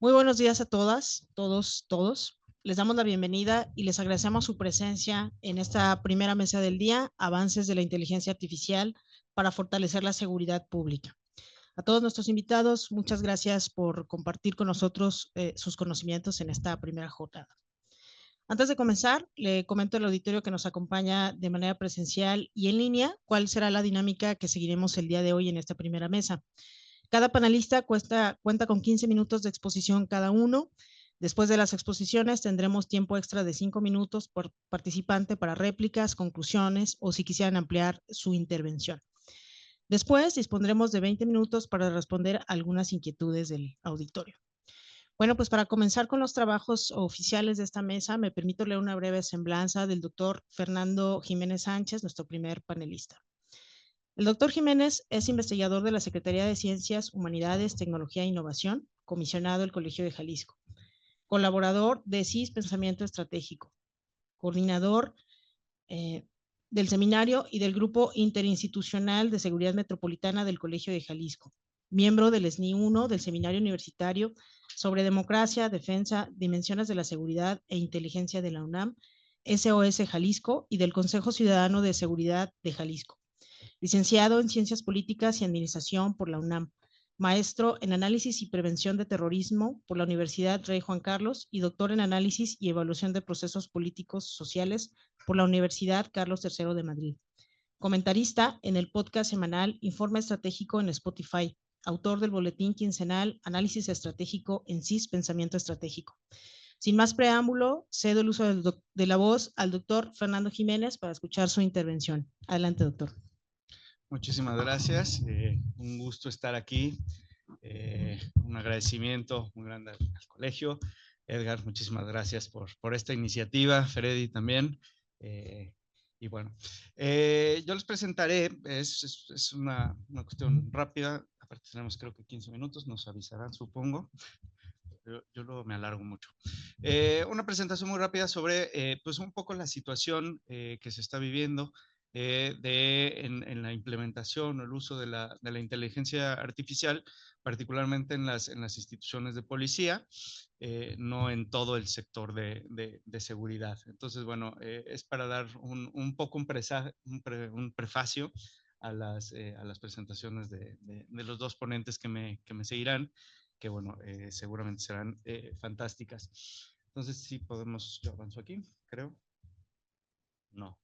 Muy buenos días a todas, todos. Les damos la bienvenida y les agradecemos su presencia en esta primera mesa del día, Avances de la Inteligencia Artificial para fortalecer la seguridad pública. A todos nuestros invitados, muchas gracias por compartir con nosotros sus conocimientos en esta primera jornada. Antes de comenzar, le comento al auditorio que nos acompaña de manera presencial y en línea cuál será la dinámica que seguiremos el día de hoy en esta primera mesa. Cada panelista cuenta con 15 minutos de exposición cada uno. Después de las exposiciones tendremos tiempo extra de 5 minutos por participante para réplicas, conclusiones o si quisieran ampliar su intervención. Después dispondremos de 20 minutos para responder algunas inquietudes del auditorio. Bueno, pues para comenzar con los trabajos oficiales de esta mesa, me permito leer una breve semblanza del doctor Fernando Jiménez Sánchez, nuestro primer panelista. El doctor Jiménez es investigador de la Secretaría de Ciencias, Humanidades, Tecnología e Innovación, comisionado del Colegio de Jalisco, colaborador de CIS Pensamiento Estratégico, coordinador del seminario y del Grupo Interinstitucional de Seguridad Metropolitana del Colegio de Jalisco, miembro del SNI 1 del Seminario Universitario sobre Democracia, Defensa, Dimensiones de la Seguridad e Inteligencia de la UNAM, SOS Jalisco y del Consejo Ciudadano de Seguridad de Jalisco. Licenciado en Ciencias Políticas y Administración por la UNAM, maestro en Análisis y Prevención de Terrorismo por la Universidad Rey Juan Carlos y doctor en Análisis y Evaluación de Procesos Políticos Sociales por la Universidad Carlos III de Madrid. Comentarista en el podcast semanal Informe Estratégico en Spotify, autor del boletín quincenal Análisis Estratégico en CIS Pensamiento Estratégico. Sin más preámbulo, cedo el uso de la voz al doctor Fernando Jiménez para escuchar su intervención. Adelante, doctor. Muchísimas gracias, un gusto estar aquí, un agradecimiento muy grande al colegio. Edgar, muchísimas gracias por esta iniciativa, Freddy también. Y bueno, yo les presentaré, es una cuestión rápida, aparte tenemos creo que 15 minutos, nos avisarán supongo. Yo luego me alargo mucho. Una presentación muy rápida sobre pues un poco la situación que se está viviendo en la implementación o el uso de la inteligencia artificial, particularmente en las instituciones de policía, no en todo el sector de seguridad. Entonces, bueno, es para dar un poco un prefacio a las presentaciones de los dos ponentes que me seguirán, que bueno, seguramente serán fantásticas. Entonces, sí podemos, yo avanzo aquí, creo. No.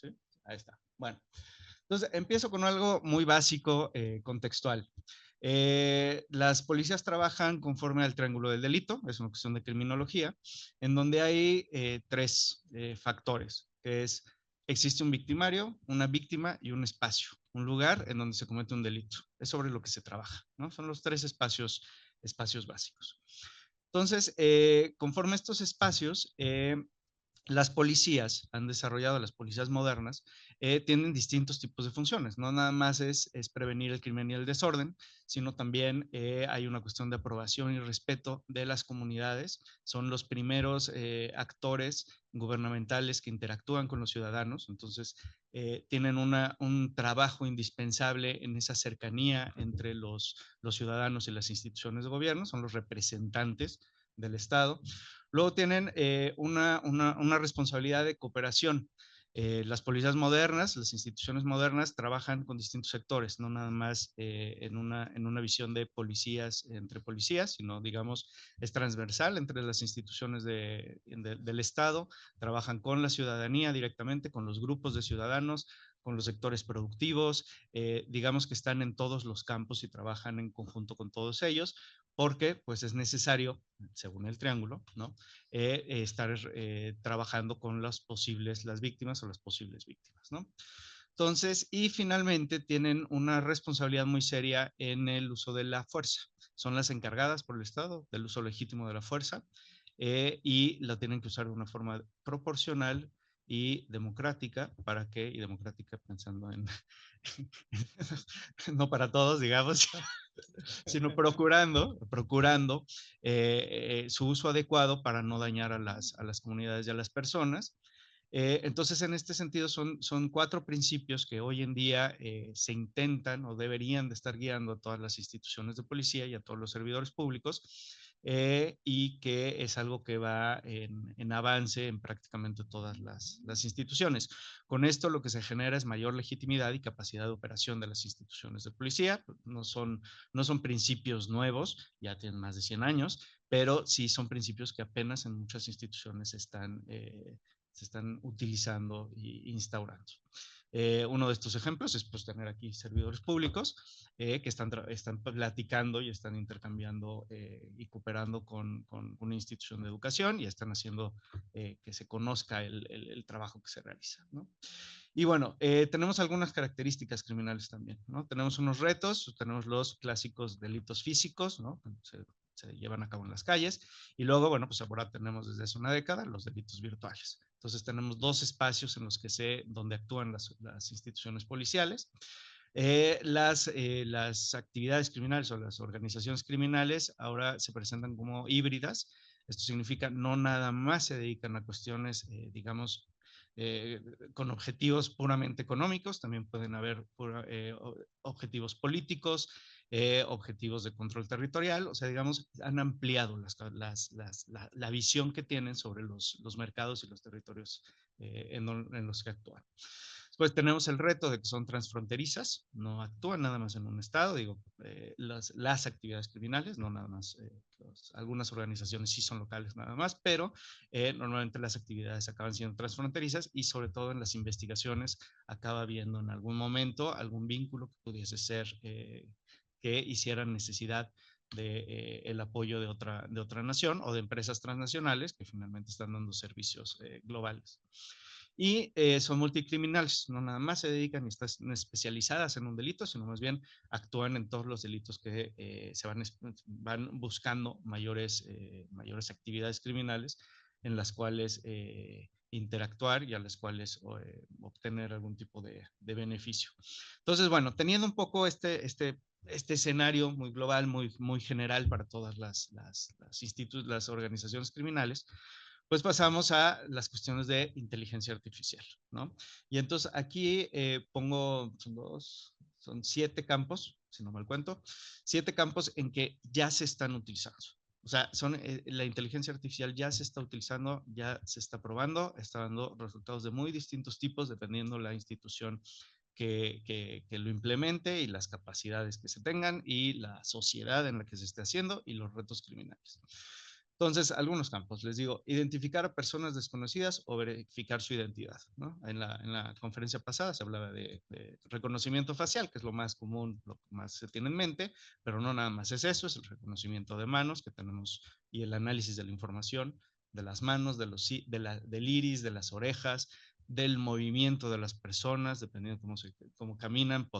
¿Sí? Ahí está. Bueno, entonces empiezo con algo muy básico, contextual. Las policías trabajan conforme al triángulo del delito, es una cuestión de criminología, en donde hay tres factores, que es, existe un victimario, una víctima y un espacio, un lugar en donde se comete un delito. Es sobre lo que se trabaja, ¿no? Son los tres espacios básicos. Entonces, conforme a estos espacios, las policías han desarrollado, las policías modernas, tienen distintos tipos de funciones. No nada más es prevenir el crimen y el desorden, sino también hay una cuestión de aprobación y respeto de las comunidades. Son los primeros actores gubernamentales que interactúan con los ciudadanos. Entonces, tienen un trabajo indispensable en esa cercanía entre los ciudadanos y las instituciones de gobierno. Son los representantes del Estado. Luego tienen una responsabilidad de cooperación. Las policías modernas, las instituciones modernas trabajan con distintos sectores, no nada más en una visión de policías entre policías, sino digamos es transversal entre las instituciones del Estado, trabajan con la ciudadanía directamente, con los grupos de ciudadanos, con los sectores productivos, digamos que están en todos los campos y trabajan en conjunto con todos ellos, porque pues es necesario, según el triángulo, ¿no? Estar trabajando con las víctimas o las posibles víctimas, ¿no? Entonces, y finalmente tienen una responsabilidad muy seria en el uso de la fuerza. Son las encargadas por el Estado del uso legítimo de la fuerza y la tienen que usar de una forma proporcional y democrática, y democrática pensando en, no para todos, digamos, sino procurando su uso adecuado para no dañar a las comunidades y a las personas. Entonces, en este sentido, son 4 principios que hoy en día se intentan o deberían de estar guiando a todas las instituciones de policía y a todos los servidores públicos, y que es algo que va en avance en prácticamente todas las instituciones. Con esto lo que se genera es mayor legitimidad y capacidad de operación de las instituciones de policía. No son principios nuevos, ya tienen más de 100 años, pero sí son principios que apenas en muchas instituciones se están utilizando e instaurando. Uno de estos ejemplos es pues, tener aquí servidores públicos que están platicando y están intercambiando y cooperando con una institución de educación y están haciendo que se conozca el trabajo que se realiza, ¿no? Y bueno, tenemos algunas características criminales también, ¿no? Tenemos unos retos, tenemos los clásicos delitos físicos, ¿no? Se llevan a cabo en las calles, y luego, bueno, pues ahora tenemos desde hace una década los delitos virtuales. Entonces tenemos 2 espacios en los que donde actúan las instituciones policiales. Las actividades criminales o las organizaciones criminales ahora se presentan como híbridas. Esto significa no nada más se dedican a cuestiones, digamos, eh, con objetivos puramente económicos, también pueden haber objetivos políticos, objetivos de control territorial, o sea, digamos, han ampliado la visión que tienen sobre los mercados y los territorios en los que actúan. Después tenemos el reto de que son transfronterizas, no actúan nada más en un estado, digo, las actividades criminales, no nada más, algunas organizaciones sí son locales nada más, pero normalmente las actividades acaban siendo transfronterizas y sobre todo en las investigaciones acaba habiendo en algún momento algún vínculo que pudiese ser que hiciera necesidad de el apoyo de otra nación o de empresas transnacionales que finalmente están dando servicios globales. Y son multicriminales, no nada más se dedican y están especializadas en un delito, sino más bien actúan en todos los delitos que van buscando mayores actividades criminales en las cuales interactuar y a las cuales obtener algún tipo de beneficio. Entonces, bueno, teniendo un poco este escenario muy global, muy general para todas las organizaciones criminales, pues pasamos a las cuestiones de inteligencia artificial, ¿no? Y entonces aquí son 7 campos, si no mal cuento, 7 campos en que ya se están utilizando. O sea, la inteligencia artificial ya se está utilizando, ya se está probando, está dando resultados de muy distintos tipos dependiendo la institución que lo implemente y las capacidades que se tengan y la sociedad en la que se esté haciendo y los retos criminales. Entonces, algunos campos, les digo, identificar a personas desconocidas o verificar su identidad, ¿no? En la conferencia pasada se hablaba de reconocimiento facial, que es lo más común, lo que más se tiene en mente, pero no nada más es eso, es el reconocimiento de manos que tenemos y el análisis de la información de las manos, del iris, de las orejas, del movimiento de las personas, dependiendo de cómo caminan,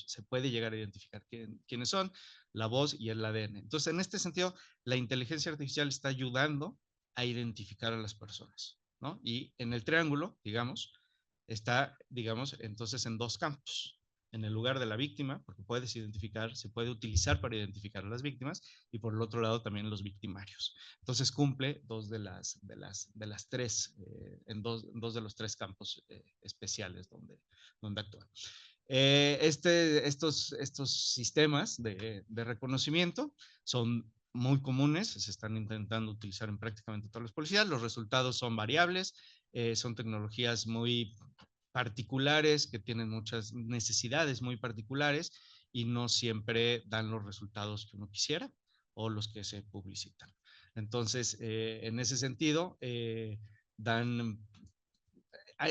se puede llegar a identificar quiénes son, la voz y el ADN. Entonces, en este sentido, la inteligencia artificial está ayudando a identificar a las personas, ¿no? Y en el triángulo, digamos, está, digamos, entonces en 2 campos. En el lugar de la víctima, porque se puede utilizar para identificar a las víctimas, y por el otro lado también los victimarios. Entonces cumple 2 de las 3, en dos de los 3 campos especiales donde actúa. Estos sistemas de reconocimiento son muy comunes, se están intentando utilizar en prácticamente todas las policías, los resultados son variables, son tecnologías muy particulares que tienen muchas necesidades muy particulares y no siempre dan los resultados que uno quisiera o los que se publicitan. Entonces, en ese sentido,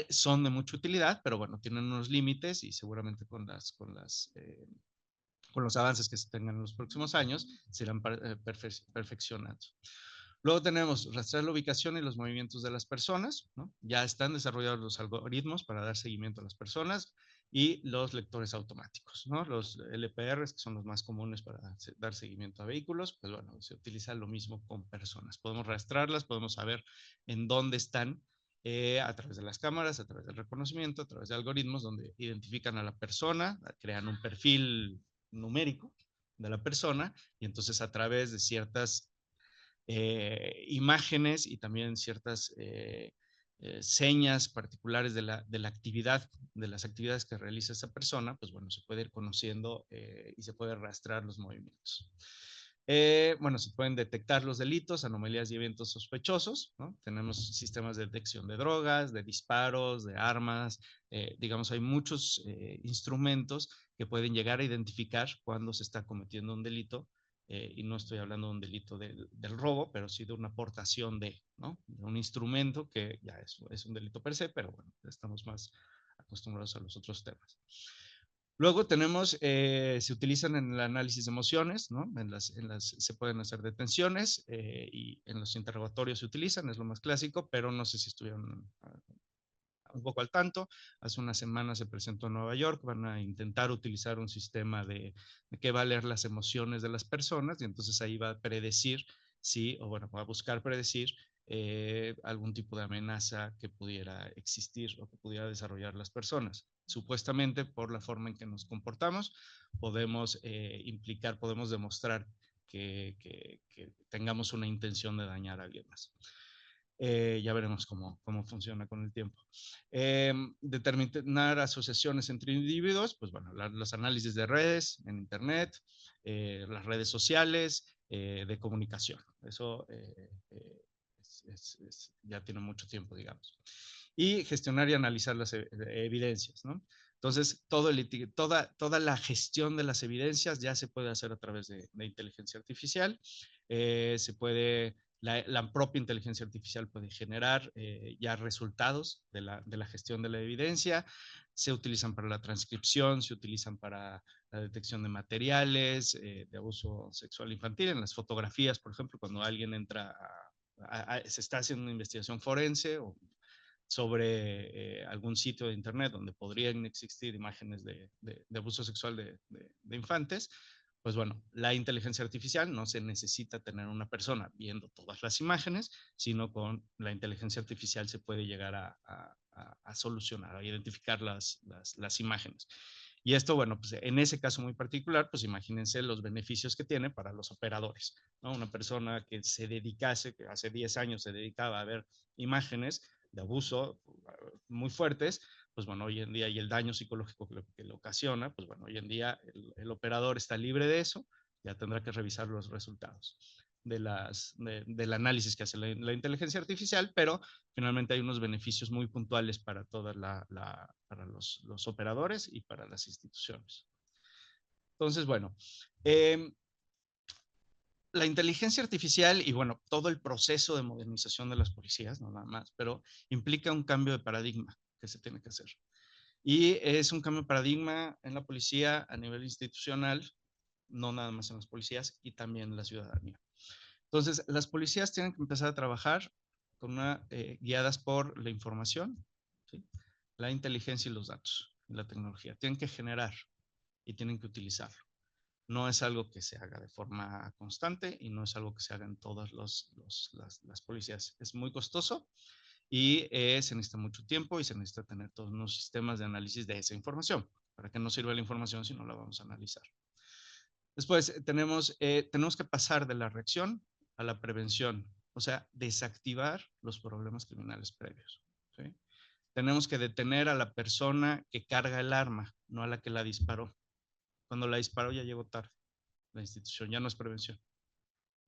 son de mucha utilidad, pero bueno, tienen unos límites y seguramente con los avances que se tengan en los próximos años se irán perfeccionando. Luego tenemos rastrear la ubicación y los movimientos de las personas, ¿no? Ya están desarrollados los algoritmos para dar seguimiento a las personas y los lectores automáticos, ¿no? Los LPRs, que son los más comunes para dar seguimiento a vehículos, pues bueno, se utiliza lo mismo con personas. Podemos rastrearlas, podemos saber en dónde están a través de las cámaras, a través del reconocimiento, a través de algoritmos donde identifican a la persona, crean un perfil numérico de la persona y entonces a través de ciertas imágenes y también ciertas señas particulares de la actividad, de las actividades que realiza esa persona, pues bueno, se puede ir conociendo y se puede rastrear los movimientos. Bueno, se pueden detectar los delitos, anomalías y eventos sospechosos, ¿no? Tenemos sistemas de detección de drogas, de disparos, de armas, digamos, hay muchos instrumentos que pueden llegar a identificar cuando se está cometiendo un delito, y no estoy hablando de un delito del robo, pero sí de una aportación ¿no? De un instrumento que ya es un delito per se, pero bueno, estamos más acostumbrados a los otros temas. Luego tenemos, se utilizan en el análisis de emociones, ¿no? Se pueden hacer detenciones y en los interrogatorios se utilizan, es lo más clásico, pero no sé si estuvieron un poco al tanto. Hace una semana se presentó en Nueva York, van a intentar utilizar un sistema de que va a leer las emociones de las personas y entonces ahí va a predecir si, o bueno, va a buscar predecir algún tipo de amenaza que pudiera existir o que pudiera desarrollar las personas. Supuestamente por la forma en que nos comportamos, podemos implicar, podemos demostrar que tengamos una intención de dañar a alguien más. Ya veremos cómo funciona con el tiempo. Determinar asociaciones entre individuos, pues bueno, los análisis de redes en Internet, las redes sociales, de comunicación. Eso ya tiene mucho tiempo, digamos. Y gestionar y analizar las evidencias, ¿no? Entonces, toda la gestión de las evidencias ya se puede hacer a través de inteligencia artificial. Se puede la propia inteligencia artificial puede generar ya resultados de la gestión de la evidencia, se utilizan para la transcripción, se utilizan para la detección de materiales de abuso sexual infantil, en las fotografías, por ejemplo, cuando alguien entra se está haciendo una investigación forense o sobre algún sitio de internet donde podrían existir imágenes de abuso sexual de infantes, pues bueno, la inteligencia artificial no se necesita tener una persona viendo todas las imágenes, sino con la inteligencia artificial se puede llegar a solucionar, a identificar las imágenes. Y esto, bueno, pues en ese caso muy particular, pues imagínense los beneficios que tiene para los operadores, ¿no? Una persona que se dedicase, que hace 10 años se dedicaba a ver imágenes de abuso muy fuertes, pues bueno, hoy en día, y el daño psicológico que le ocasiona, pues bueno, hoy en día el operador está libre de eso, ya tendrá que revisar los resultados del análisis que hace la inteligencia artificial, pero finalmente hay unos beneficios muy puntuales para para los operadores y para las instituciones. Entonces, bueno, la inteligencia artificial y bueno, todo el proceso de modernización de las policías, no nada más, pero implica un cambio de paradigma que se tiene que hacer. Y es un cambio de paradigma en la policía a nivel institucional, no nada más en las policías y también en la ciudadanía. Entonces, las policías tienen que empezar a trabajar guiadas por la información, ¿sí? La inteligencia y los datos, y la tecnología. Tienen que generar y tienen que utilizarlo. No es algo que se haga de forma constante y no es algo que se haga en todas las policías. Es muy costoso y se necesita mucho tiempo y se necesita tener todos unos sistemas de análisis de esa información. ¿Para qué nos sirve la información si no la vamos a analizar? Después tenemos que pasar de la reacción a la prevención, o sea, desactivar los problemas criminales previos, ¿sí? Tenemos que detener a la persona que carga el arma, no a la que la disparó. Cuando la disparó ya llegó tarde, la institución ya no es prevención.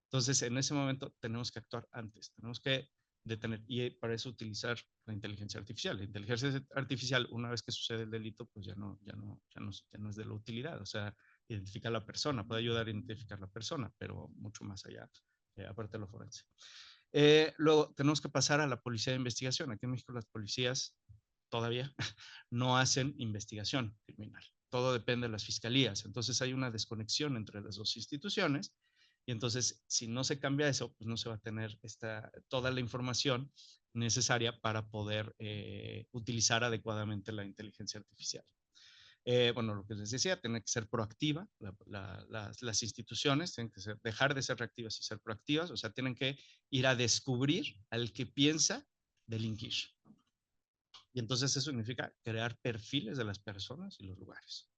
Entonces, en ese momento tenemos que actuar antes, tenemos que detener y para eso utilizar la inteligencia artificial. La inteligencia artificial, una vez que sucede el delito, pues ya no es de la utilidad, o sea, identifica a la persona, puede ayudar a identificar a la persona, pero mucho más allá, aparte de lo forense. Luego, tenemos que pasar a la policía de investigación. Aquí en México las policías todavía no hacen investigación criminal. Todo depende de las fiscalías. Entonces hay una desconexión entre las dos instituciones y entonces si no se cambia eso, pues no se va a tener toda la información necesaria para poder utilizar adecuadamente la inteligencia artificial. Bueno, lo que les decía, tiene que ser proactiva, las instituciones tienen que dejar de ser reactivas y ser proactivas, o sea, tienen que ir a descubrir al que piensa delinquir. Y entonces eso significa crear perfiles de las personas y los lugares.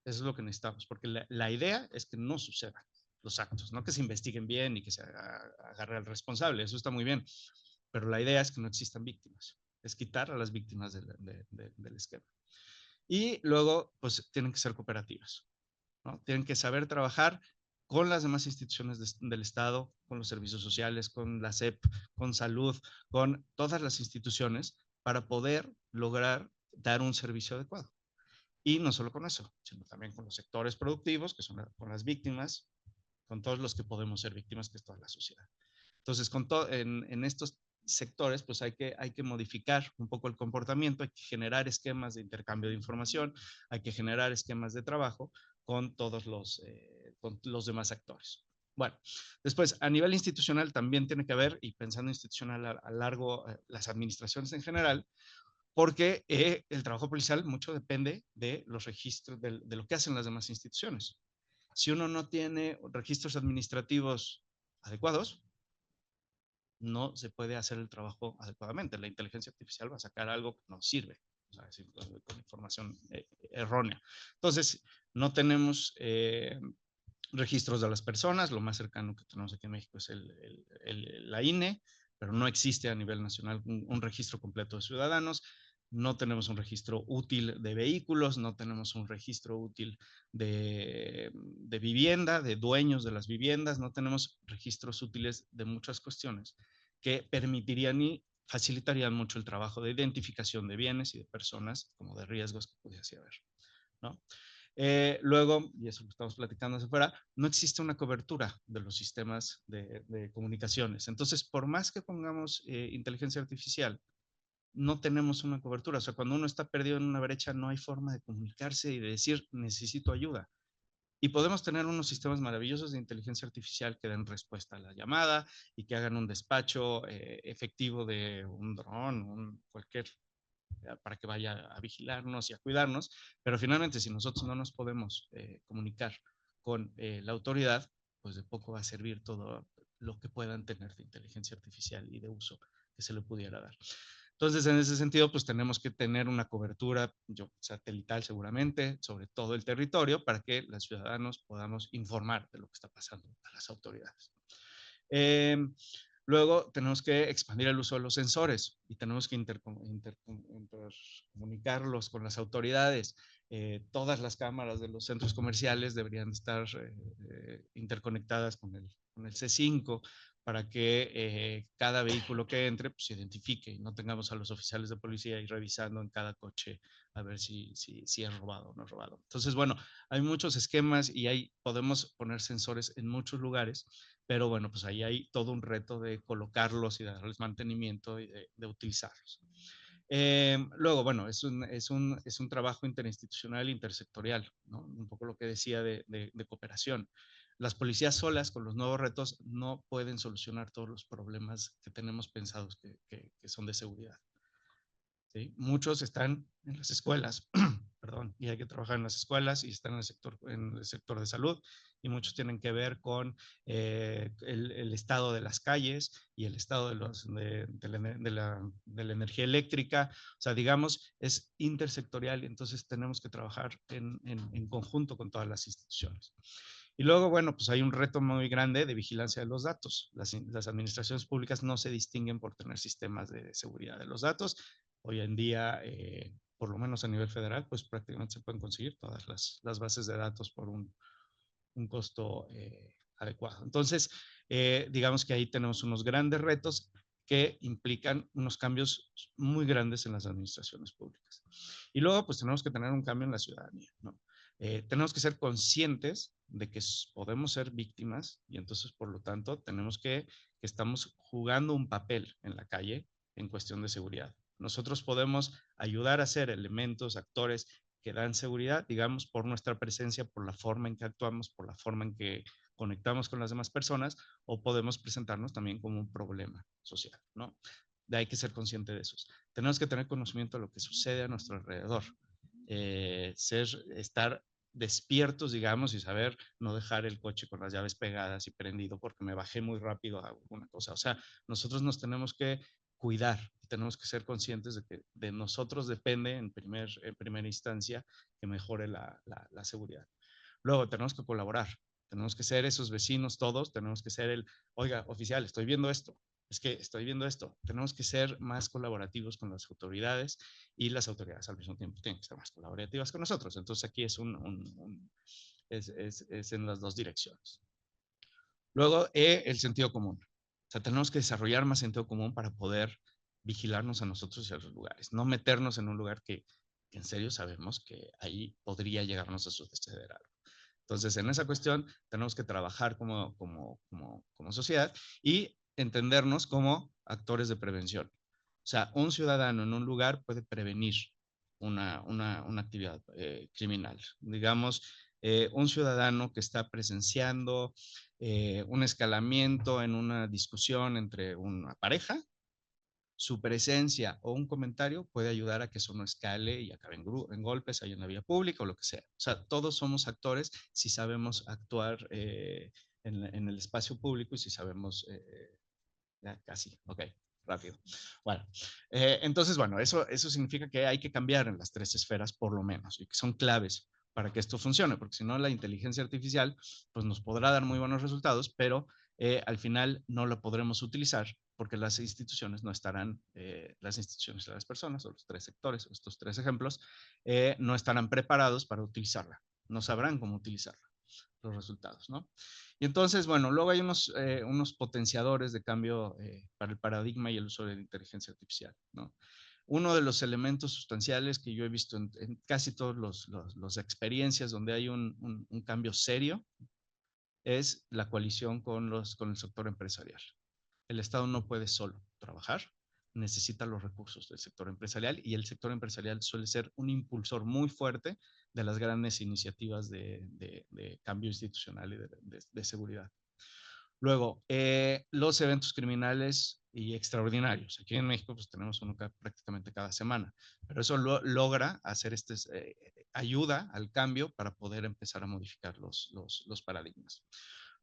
Eso es lo que necesitamos, porque la idea es que no sucedan los actos, no que se investiguen bien y que se agarre al responsable, eso está muy bien, pero la idea es que no existan víctimas, es quitar a las víctimas del esquema. Y luego, pues tienen que ser cooperativas, ¿no? Tienen que saber trabajar con las demás instituciones del Estado, con los servicios sociales, con la SEP, con salud, con todas las instituciones para poder lograr dar un servicio adecuado. Y no solo con eso, sino también con los sectores productivos, que son con las víctimas, con todos los que podemos ser víctimas, que es toda la sociedad. Entonces, en estos sectores, pues hay que modificar un poco el comportamiento, hay que generar esquemas de intercambio de información, hay que generar esquemas de trabajo con todos con los demás actores. Bueno, después, a nivel institucional también tiene que haber, y pensando institucional a largo, las administraciones en general, porque el trabajo policial mucho depende de los registros, de lo que hacen las demás instituciones. Si uno no tiene registros administrativos adecuados, no se puede hacer el trabajo adecuadamente. La inteligencia artificial va a sacar algo que no sirve, o sea, con información errónea. Entonces, no tenemos registros de las personas, lo más cercano que tenemos aquí en México es la INE, pero no existe a nivel nacional un registro completo de ciudadanos. No tenemos un registro útil de vehículos, no tenemos un registro útil de vivienda, de dueños de las viviendas, no tenemos registros útiles de muchas cuestiones que permitirían y facilitarían mucho el trabajo de identificación de bienes y de personas como de riesgos que pudiese haber, ¿no? Luego, y eso lo estamos platicando hacia afuera, no existe una cobertura de los sistemas de comunicaciones. Entonces, por más que pongamos inteligencia artificial, no tenemos una cobertura. O sea, cuando uno está perdido en una brecha, no hay forma de comunicarse y de decir, necesito ayuda. Y podemos tener unos sistemas maravillosos de inteligencia artificial que den respuesta a la llamada y que hagan un despacho efectivo de un dron, cualquier, para que vaya a vigilarnos y a cuidarnos, pero finalmente si nosotros no nos podemos comunicar con la autoridad, pues de poco va a servir todo lo que puedan tener de inteligencia artificial y de uso que se le pudiera dar. Entonces, en ese sentido, pues tenemos que tener una cobertura satelital seguramente sobre todo el territorio para que los ciudadanos podamos informar de lo que está pasando a las autoridades. Luego tenemos que expandir el uso de los sensores y tenemos que intercomunicarlos con las autoridades. Todas las cámaras de los centros comerciales deberían estar interconectadas con el C5 para que cada vehículo que entre pues, se identifique y no tengamos a los oficiales de policía ahí revisando en cada coche a ver si es robado o no es robado. Entonces, bueno, hay muchos esquemas y ahí podemos poner sensores en muchos lugares, pero bueno, pues ahí hay todo un reto de colocarlos y darles mantenimiento y de utilizarlos. Luego, bueno, es un trabajo interinstitucional e intersectorial, ¿no? Un poco lo que decía de cooperación. Las policías solas con los nuevos retos no pueden solucionar todos los problemas que tenemos pensados que son de seguridad. ¿Sí? Muchos están en las escuelas, perdón, y hay que trabajar en las escuelas y están en el sector de salud, y muchos tienen que ver con el estado de las calles y el estado de la energía eléctrica. O sea, digamos, es intersectorial y entonces tenemos que trabajar en conjunto con todas las instituciones. Y luego, bueno, pues hay un reto muy grande de vigilancia de los datos. Las administraciones públicas no se distinguen por tener sistemas de seguridad de los datos. Hoy en día, por lo menos a nivel federal, pues prácticamente se pueden conseguir todas las bases de datos por un costo adecuado. Entonces, digamos que ahí tenemos unos grandes retos que implican unos cambios muy grandes en las administraciones públicas. Y luego, pues tenemos que tener un cambio en la ciudadanía, ¿no? Tenemos que ser conscientes de que podemos ser víctimas y entonces, por lo tanto, tenemos que estamos jugando un papel en la calle en cuestión de seguridad. Nosotros podemos ayudar a ser elementos, actores que dan seguridad, digamos, por nuestra presencia, por la forma en que actuamos, por la forma en que conectamos con las demás personas, o podemos presentarnos también como un problema social, ¿no? Hay que ser consciente de eso. Tenemos que tener conocimiento de lo que sucede a nuestro alrededor, estar despiertos, digamos, y saber no dejar el coche con las llaves pegadas y prendido porque me bajé muy rápido a alguna cosa. O sea, nosotros nos tenemos que cuidar, tenemos que ser conscientes de que de nosotros depende en primera instancia que mejore la seguridad. Luego tenemos que colaborar, tenemos que ser esos vecinos todos, tenemos que ser oiga, oficial, estoy viendo esto, es que estoy viendo esto, tenemos que ser más colaborativos con las autoridades y las autoridades al mismo tiempo tienen que ser más colaborativas con nosotros. Entonces aquí es, es en las dos direcciones. Luego, el sentido común. O sea, tenemos que desarrollar más sentido común para poder vigilarnos a nosotros y a los lugares. No meternos en un lugar que en serio sabemos que ahí podría llegarnos a suceder algo. Entonces, en esa cuestión tenemos que trabajar como sociedad y entendernos como actores de prevención. O sea, un ciudadano en un lugar puede prevenir una actividad criminal. Digamos, un ciudadano que está presenciando un escalamiento en una discusión entre una pareja, su presencia o un comentario puede ayudar a que eso no escale y acabe en golpes ahí en la vía pública o lo que sea. O sea, todos somos actores si sabemos actuar en el espacio público y si sabemos, ya casi, ok, rápido. Bueno, entonces, bueno, eso significa que hay que cambiar en las tres esferas por lo menos y que son claves para que esto funcione, porque si no la inteligencia artificial pues nos podrá dar muy buenos resultados, pero al final no la podremos utilizar porque las instituciones no estarán, las instituciones de las personas o los tres sectores, o estos tres ejemplos, no estarán preparados para utilizarla, no sabrán cómo utilizarla, los resultados, ¿no? Y entonces, bueno, luego hay unos potenciadores de cambio para el paradigma y el uso de la inteligencia artificial, ¿no? Uno de los elementos sustanciales que yo he visto en casi todas las experiencias donde hay un cambio serio es la coalición con el sector empresarial. El Estado no puede solo trabajar, necesita los recursos del sector empresarial y el sector empresarial suele ser un impulsor muy fuerte de las grandes iniciativas de cambio institucional y de seguridad. Luego, los eventos criminales y extraordinarios. Aquí en México pues tenemos uno prácticamente cada semana, pero eso logra hacer ayuda al cambio para poder empezar a modificar los paradigmas.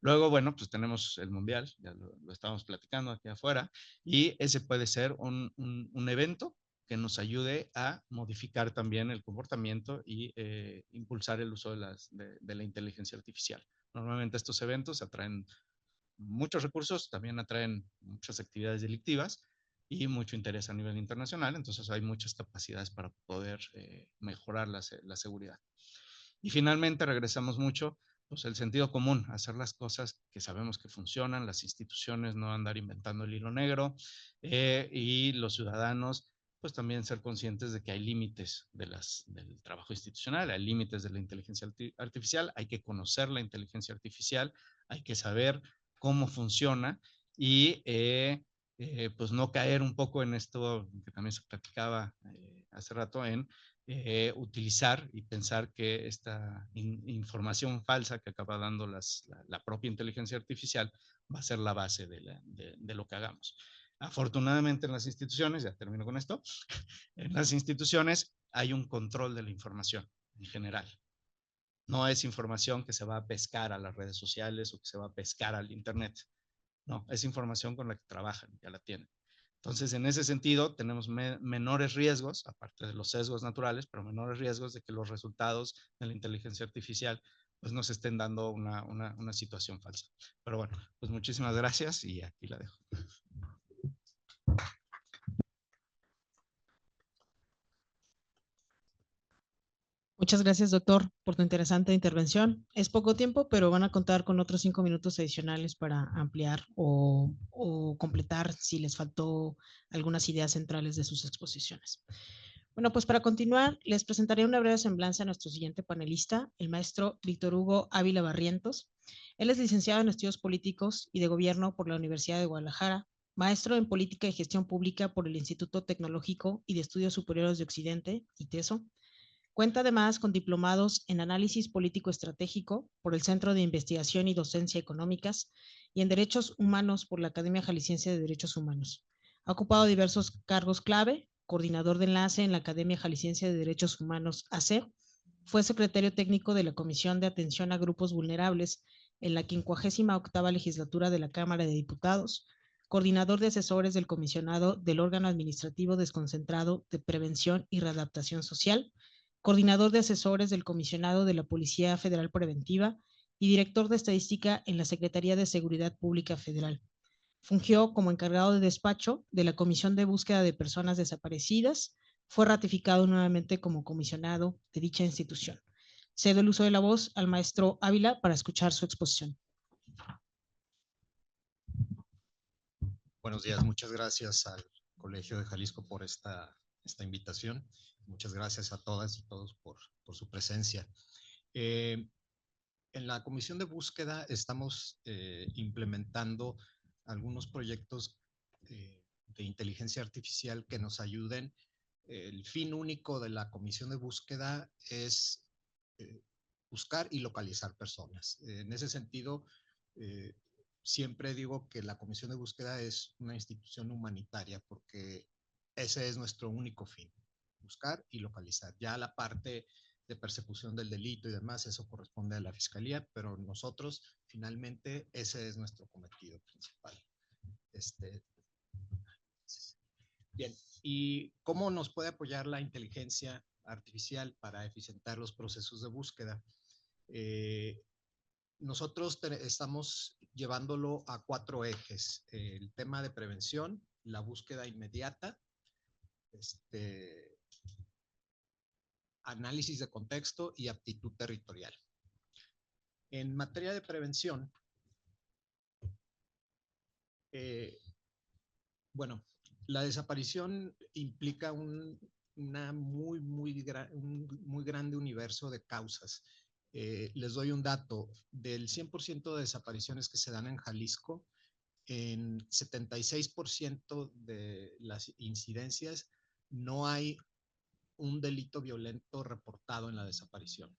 Luego, bueno, pues tenemos el Mundial, ya lo estamos platicando aquí afuera, y ese puede ser un evento que nos ayude a modificar también el comportamiento y impulsar el uso de la inteligencia artificial. Normalmente estos eventos atraen muchos recursos, también atraen muchas actividades delictivas y mucho interés a nivel internacional, entonces hay muchas capacidades para poder mejorar la seguridad. Y finalmente regresamos mucho pues el sentido común, hacer las cosas que sabemos que funcionan, las instituciones no andar inventando el hilo negro y los ciudadanos pues también ser conscientes de que hay límites del trabajo institucional, hay límites de la inteligencia artificial, hay que conocer la inteligencia artificial, hay que saber cómo funciona y pues no caer un poco en esto que también se platicaba hace rato en utilizar y pensar que esta información falsa que acaba dando la propia inteligencia artificial va a ser la base de lo que hagamos. Afortunadamente en las instituciones, ya termino con esto, en las instituciones hay un control de la información en general. No es información que se va a pescar a las redes sociales o que se va a pescar al internet. No, es información con la que trabajan, ya la tienen. Entonces, en ese sentido, tenemos menores riesgos, aparte de los sesgos naturales, pero menores riesgos de que los resultados de la inteligencia artificial pues nos estén dando una situación falsa. Pero bueno, pues muchísimas gracias y aquí la dejo. Muchas gracias, doctor, por tu interesante intervención. Es poco tiempo, pero van a contar con otros 5 minutos adicionales para ampliar o completar si les faltó algunas ideas centrales de sus exposiciones. Bueno, pues para continuar, les presentaré una breve semblanza a nuestro siguiente panelista, el maestro Víctor Hugo Ávila Barrientos. Él es licenciado en Estudios Políticos y de Gobierno por la Universidad de Guadalajara, maestro en Política y Gestión Pública por el Instituto Tecnológico y de Estudios Superiores de Occidente, ITESO. Cuenta además con diplomados en Análisis Político Estratégico por el Centro de Investigación y Docencia Económicas y en Derechos Humanos por la Academia Jalisciense de Derechos Humanos. Ha ocupado diversos cargos clave, coordinador de enlace en la Academia Jalisciense de Derechos Humanos, AC, fue secretario técnico de la Comisión de Atención a Grupos Vulnerables en la 58ª legislatura de la Cámara de Diputados, coordinador de asesores del comisionado del órgano administrativo desconcentrado de prevención y readaptación social, coordinador de asesores del comisionado de la Policía Federal Preventiva y director de estadística en la Secretaría de Seguridad Pública Federal. Fungió como encargado de despacho de la Comisión de Búsqueda de Personas Desaparecidas. Fue ratificado nuevamente como comisionado de dicha institución. Cedo el uso de la voz al maestro Ávila para escuchar su exposición. Buenos días, muchas gracias al Colegio de Jalisco por esta invitación. Muchas gracias a todas y todos por su presencia. En la Comisión de Búsqueda estamos implementando algunos proyectos de inteligencia artificial que nos ayuden. El fin único de la Comisión de Búsqueda es buscar y localizar personas. En ese sentido, siempre digo que la Comisión de Búsqueda es una institución humanitaria porque ese es nuestro único fin, buscar y localizar. Ya la parte de persecución del delito y demás, eso corresponde a la Fiscalía, pero nosotros finalmente ese es nuestro cometido principal. Bien, ¿y cómo nos puede apoyar la inteligencia artificial para eficientar los procesos de búsqueda? Nosotros estamos llevándolo a 4 ejes. El tema de prevención, la búsqueda inmediata, análisis de contexto y aptitud territorial. En materia de prevención, bueno, la desaparición implica un muy grande universo de causas. Les doy un dato, del 100% de desapariciones que se dan en Jalisco, en 76% de las incidencias no hay un delito violento reportado en la desaparición,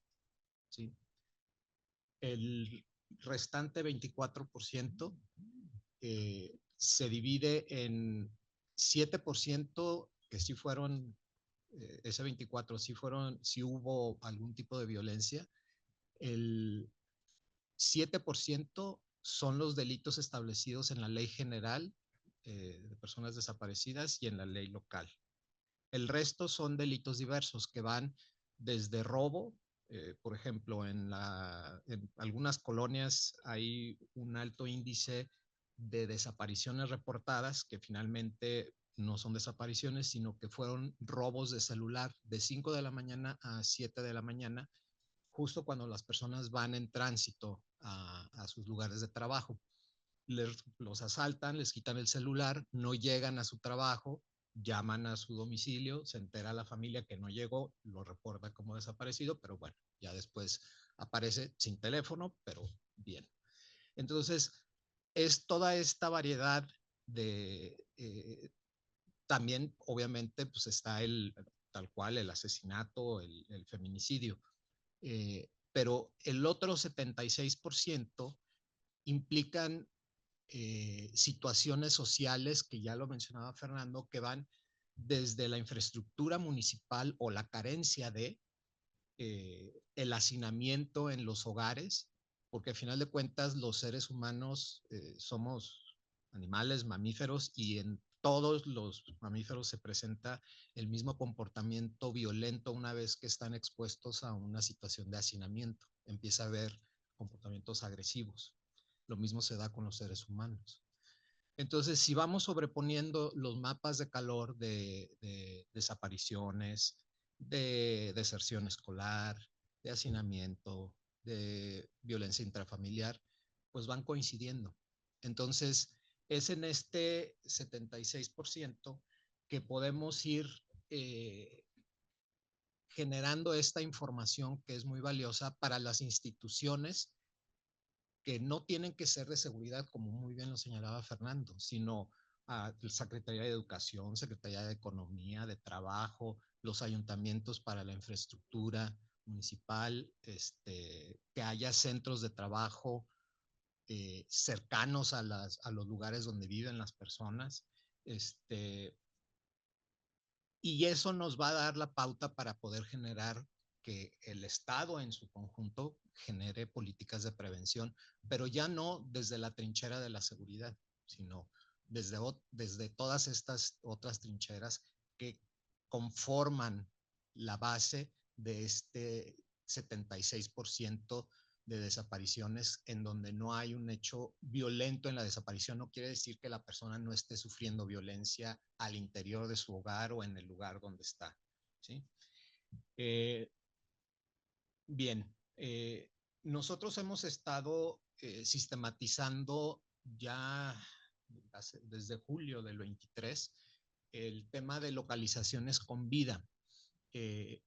¿sí? El restante 24% se divide en 7% que sí fueron, ese 24 sí hubo algún tipo de violencia. El 7% son los delitos establecidos en la ley general de personas desaparecidas y en la ley local. El resto son delitos diversos que van desde robo, por ejemplo, en algunas colonias hay un alto índice de desapariciones reportadas que finalmente no son desapariciones, sino que fueron robos de celular de 5 de la mañana a 7 de la mañana, justo cuando las personas van en tránsito a sus lugares de trabajo. Los asaltan, les quitan el celular, no llegan a su trabajo, llaman a su domicilio, se entera la familia que no llegó, lo reporta como desaparecido, pero bueno, ya después aparece sin teléfono, pero bien. Entonces, es toda esta variedad de... también, obviamente, pues está tal cual el asesinato, el feminicidio. Pero el otro 76% implican situaciones sociales que ya lo mencionaba Fernando, que van desde la infraestructura municipal o la carencia de el hacinamiento en los hogares, porque al final de cuentas los seres humanos somos animales, mamíferos, y en todos los mamíferos se presenta el mismo comportamiento violento una vez que están expuestos a una situación de hacinamiento. Empieza a haber comportamientos agresivos. Lo mismo se da con los seres humanos. Entonces, si vamos sobreponiendo los mapas de calor de desapariciones, de deserción escolar, de hacinamiento, de violencia intrafamiliar, pues van coincidiendo. Entonces, es en este 76% que podemos ir generando esta información que es muy valiosa para las instituciones que no tienen que ser de seguridad, como muy bien lo señalaba Fernando, sino a la Secretaría de Educación, Secretaría de Economía, de Trabajo, los ayuntamientos para la infraestructura municipal, que haya centros de trabajo cercanos a los lugares donde viven las personas, y eso nos va a dar la pauta para poder generar que el Estado en su conjunto genere políticas de prevención, pero ya no desde la trinchera de la seguridad, sino desde todas estas otras trincheras que conforman la base de este 76% de desapariciones en donde no hay un hecho violento en la desaparición. No quiere decir que la persona no esté sufriendo violencia al interior de su hogar o en el lugar donde está, ¿sí? Bien, nosotros hemos estado sistematizando ya desde julio del 23 el tema de localizaciones con vida.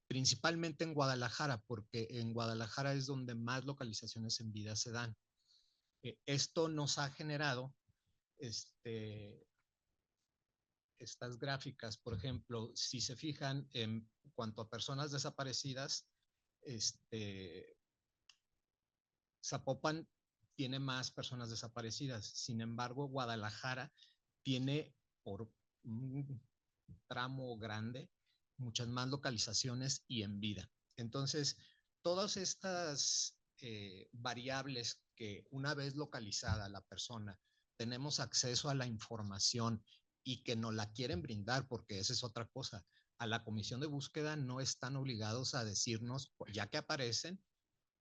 Principalmente en Guadalajara, porque en Guadalajara es donde más localizaciones en vida se dan. Esto nos ha generado estas gráficas, por ejemplo, si se fijan en cuanto a personas desaparecidas, Zapopan tiene más personas desaparecidas. Sin embargo, Guadalajara tiene por un tramo grande muchas más localizaciones y en vida. Entonces, todas estas variables que una vez localizada la persona, tenemos acceso a la información y que nos la quieren brindar, porque esa es otra cosa. A la comisión de búsqueda no están obligados a decirnos, ya que aparecen,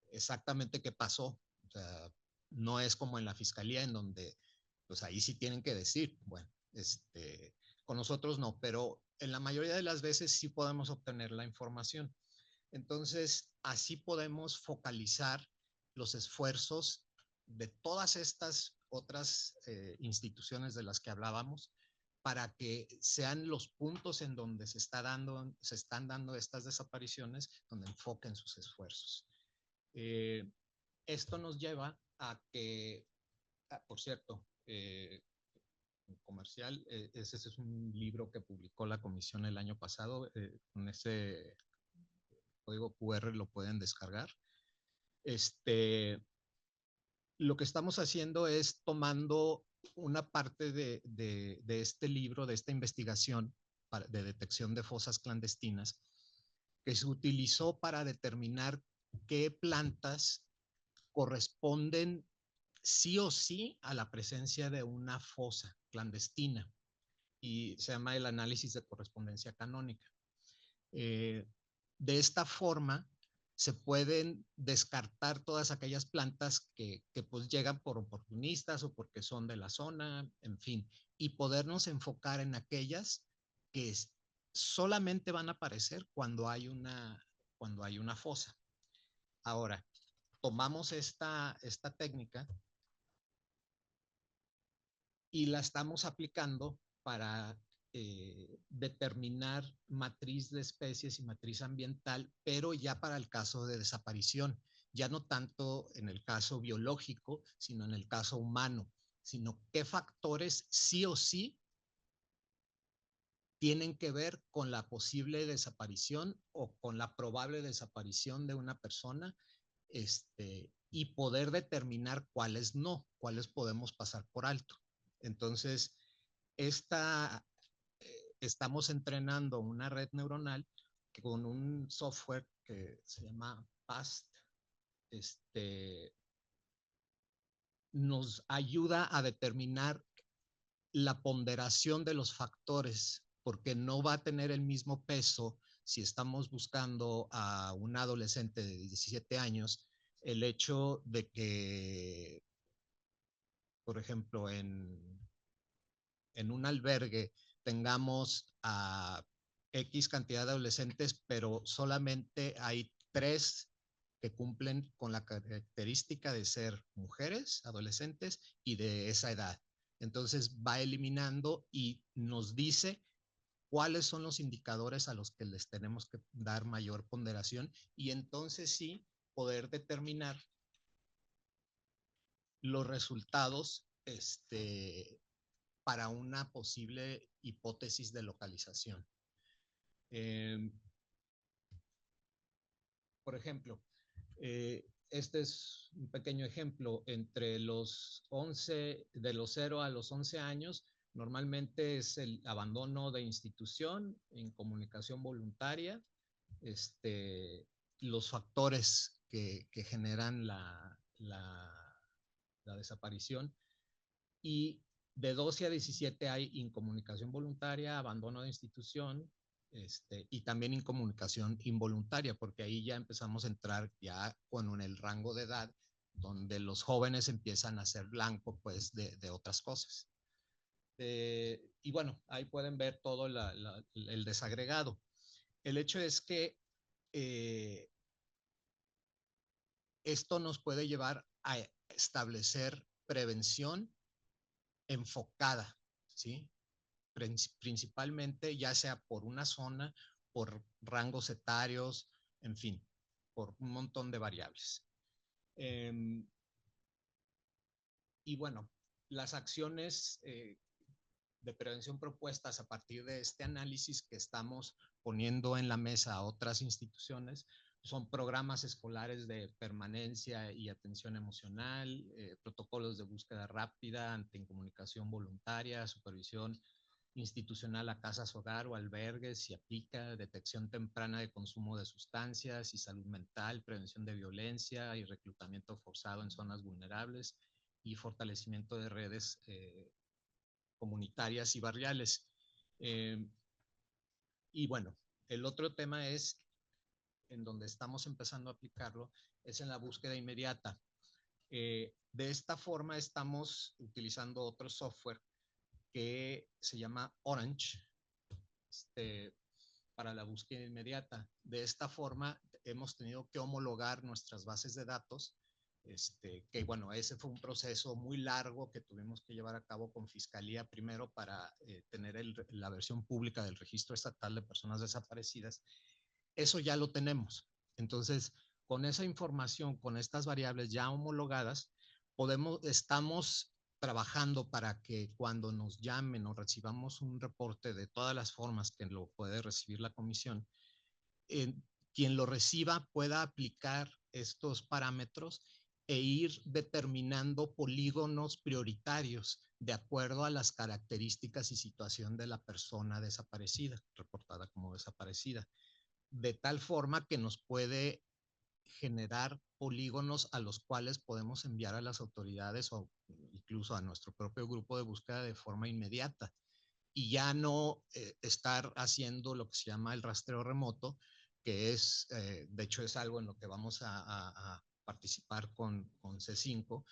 exactamente qué pasó. O sea, no es como en la fiscalía en donde, pues ahí sí tienen que decir, bueno, con nosotros no, pero en la mayoría de las veces sí podemos obtener la información. Entonces, así podemos focalizar los esfuerzos de todas estas otras instituciones de las que hablábamos para que sean los puntos en donde se están dando estas desapariciones, donde enfoquen sus esfuerzos. Esto nos lleva a que, por cierto, comercial, ese es un libro que publicó la comisión el año pasado, con ese código QR lo pueden descargar. Lo que estamos haciendo es tomando una parte de este libro, de esta investigación de detección de fosas clandestinas, que se utilizó para determinar qué plantas corresponden sí o sí a la presencia de una fosa clandestina, y se llama el análisis de correspondencia canónica. De esta forma se pueden descartar todas aquellas plantas que pues llegan por oportunistas o porque son de la zona, en fin, y podernos enfocar en aquellas que solamente van a aparecer cuando hay una fosa. Ahora, tomamos esta técnica y la estamos aplicando para determinar matriz de especies y matriz ambiental, pero ya para el caso de desaparición, ya no tanto en el caso biológico, sino en el caso humano, sino qué factores sí o sí tienen que ver con la posible desaparición o con la probable desaparición de una persona, y poder determinar cuáles no, cuáles podemos pasar por alto. Entonces, estamos entrenando una red neuronal que con un software que se llama PAST, nos ayuda a determinar la ponderación de los factores, porque no va a tener el mismo peso si estamos buscando a un adolescente de 17 años, el hecho de que, por ejemplo, en un albergue tengamos a X cantidad de adolescentes, pero solamente hay 3 que cumplen con la característica de ser mujeres, adolescentes y de esa edad. Entonces va eliminando y nos dice cuáles son los indicadores a los que les tenemos que dar mayor ponderación, y entonces sí poder determinar los resultados para una posible hipótesis de localización. Por ejemplo, este es un pequeño ejemplo. Entre los 11, de los 0 a los 11 años, normalmente es el abandono de institución, incomunicación voluntaria, los factores que generan la desaparición, y de 12 a 17 hay incomunicación voluntaria, abandono de institución, y también incomunicación involuntaria, porque ahí ya empezamos a entrar ya con el rango de edad donde los jóvenes empiezan a ser blanco pues de otras cosas. Y bueno, ahí pueden ver todo el desagregado. El hecho es que esto nos puede llevar a establecer prevención enfocada, ¿sí? Principalmente ya sea por una zona, por rangos etarios, en fin, por un montón de variables. Y bueno, las acciones de prevención propuestas a partir de este análisis que estamos poniendo en la mesa a otras instituciones son programas escolares de permanencia y atención emocional, protocolos de búsqueda rápida ante incomunicación voluntaria, supervisión institucional a casas hogar o albergues, si aplica, detección temprana de consumo de sustancias y salud mental, prevención de violencia y reclutamiento forzado en zonas vulnerables y fortalecimiento de redes comunitarias y barriales. Y bueno, el otro tema es, en donde estamos empezando a aplicarlo, es en la búsqueda inmediata. De esta forma estamos utilizando otro software que se llama Orange para la búsqueda inmediata. De esta forma hemos tenido que homologar nuestras bases de datos, que bueno, ese fue un proceso muy largo que tuvimos que llevar a cabo con Fiscalía primero para tener la versión pública del Registro Estatal de Personas Desaparecidas. Eso ya lo tenemos. Entonces, con esa información, con estas variables ya homologadas, estamos trabajando para que cuando nos llamen o recibamos un reporte de todas las formas que lo puede recibir la comisión, quien lo reciba pueda aplicar estos parámetros e ir determinando polígonos prioritarios de acuerdo a las características y situación de la persona desaparecida, reportada como desaparecida, de tal forma que nos puede generar polígonos a los cuales podemos enviar a las autoridades o incluso a nuestro propio grupo de búsqueda de forma inmediata y ya no estar haciendo lo que se llama el rastreo remoto, que es, de hecho es algo en lo que vamos a participar con C5,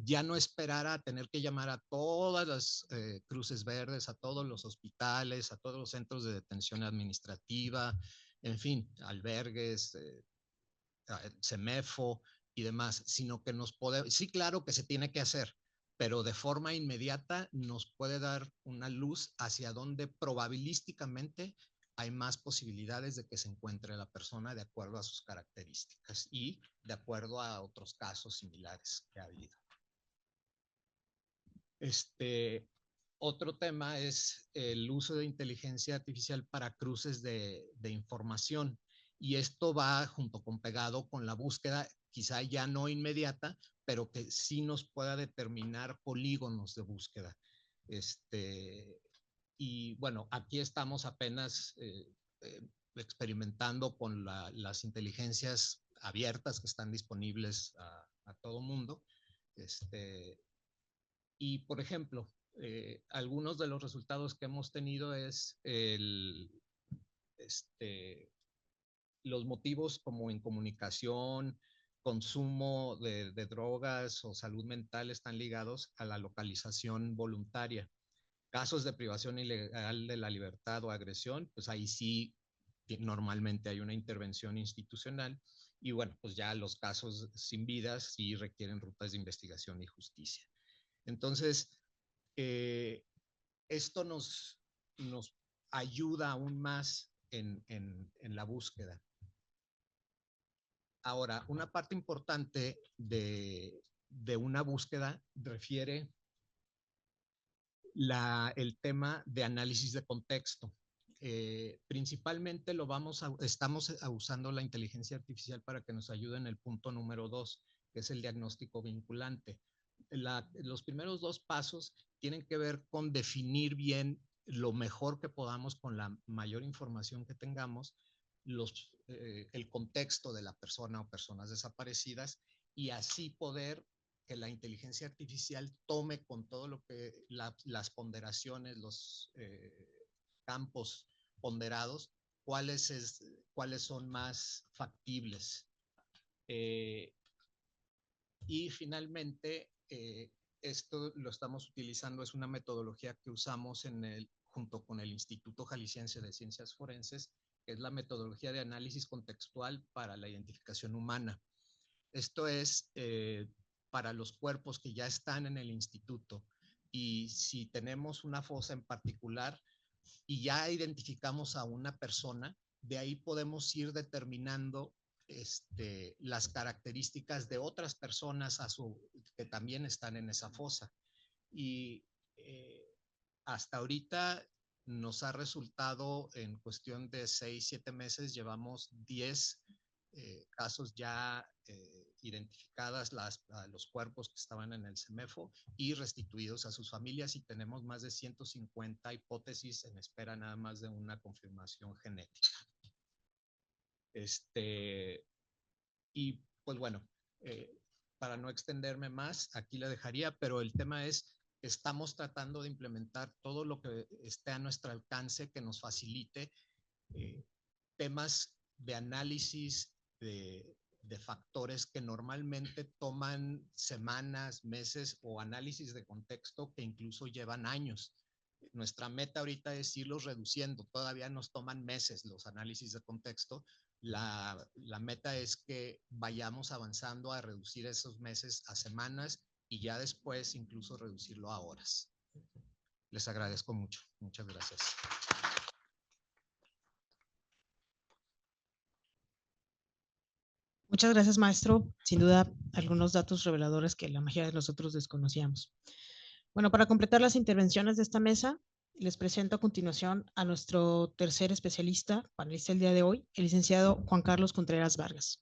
ya no esperar a tener que llamar a todas las cruces verdes, a todos los hospitales, a todos los centros de detención administrativa, en fin, albergues, CEMEFO y demás, sino que nos puede, sí, claro que se tiene que hacer, pero de forma inmediata nos puede dar una luz hacia donde probabilísticamente hay más posibilidades de que se encuentre la persona de acuerdo a sus características y de acuerdo a otros casos similares que ha habido. Otro tema es el uso de inteligencia artificial para cruces de información. Y esto va junto con pegado con la búsqueda, quizá ya no inmediata, pero que sí nos pueda determinar polígonos de búsqueda. Y bueno, aquí estamos apenas experimentando con las inteligencias abiertas que están disponibles a todo mundo. Y, por ejemplo, algunos de los resultados que hemos tenido es los motivos como incomunicación, consumo de drogas o salud mental están ligados a la localización voluntaria. Casos de privación ilegal de la libertad o agresión, pues ahí sí normalmente hay una intervención institucional. Y bueno, pues ya los casos sin vidas sí requieren rutas de investigación y justicia. Entonces, esto nos ayuda aún más en la búsqueda. Ahora, una parte importante de una búsqueda refiere el tema de análisis de contexto. Principalmente estamos usando la inteligencia artificial para que nos ayude en el punto número 2, que es el diagnóstico vinculante. Los primeros dos pasos tienen que ver con definir bien lo mejor que podamos con la mayor información que tengamos, el contexto de la persona o personas desaparecidas y así poder que la inteligencia artificial tome con todo lo que las ponderaciones, los campos ponderados, cuáles son más factibles Y finalmente, esto lo estamos utilizando, es una metodología que usamos junto con el Instituto Jalisciense de Ciencias Forenses, que es la metodología de análisis contextual para la identificación humana. Esto es para los cuerpos que ya están en el instituto, y si tenemos una fosa en particular y ya identificamos a una persona, de ahí podemos ir determinando las características de otras personas que también están en esa fosa. Y hasta ahorita nos ha resultado, en cuestión de 6-7 meses, llevamos 10 casos ya identificadas los cuerpos que estaban en el CEMEFO y restituidos a sus familias, y tenemos más de 150 hipótesis en espera nada más de una confirmación genética. Y pues bueno, para no extenderme más, aquí le dejaría, pero el tema es, estamos tratando de implementar todo lo que esté a nuestro alcance que nos facilite temas de análisis de factores que normalmente toman semanas, meses, o análisis de contexto que incluso llevan años. Nuestra meta ahorita es irlos reduciendo. Todavía nos toman meses los análisis de contexto. La meta es que vayamos avanzando a reducir esos meses a semanas, y ya después incluso reducirlo a horas. Les agradezco mucho. Muchas gracias. Muchas gracias, maestro. Sin duda, algunos datos reveladores que la mayoría de nosotros desconocíamos. Bueno, para completar las intervenciones de esta mesa, les presento a continuación a nuestro tercer especialista, panelista el día de hoy, el licenciado Juan Carlos Contreras Vargas.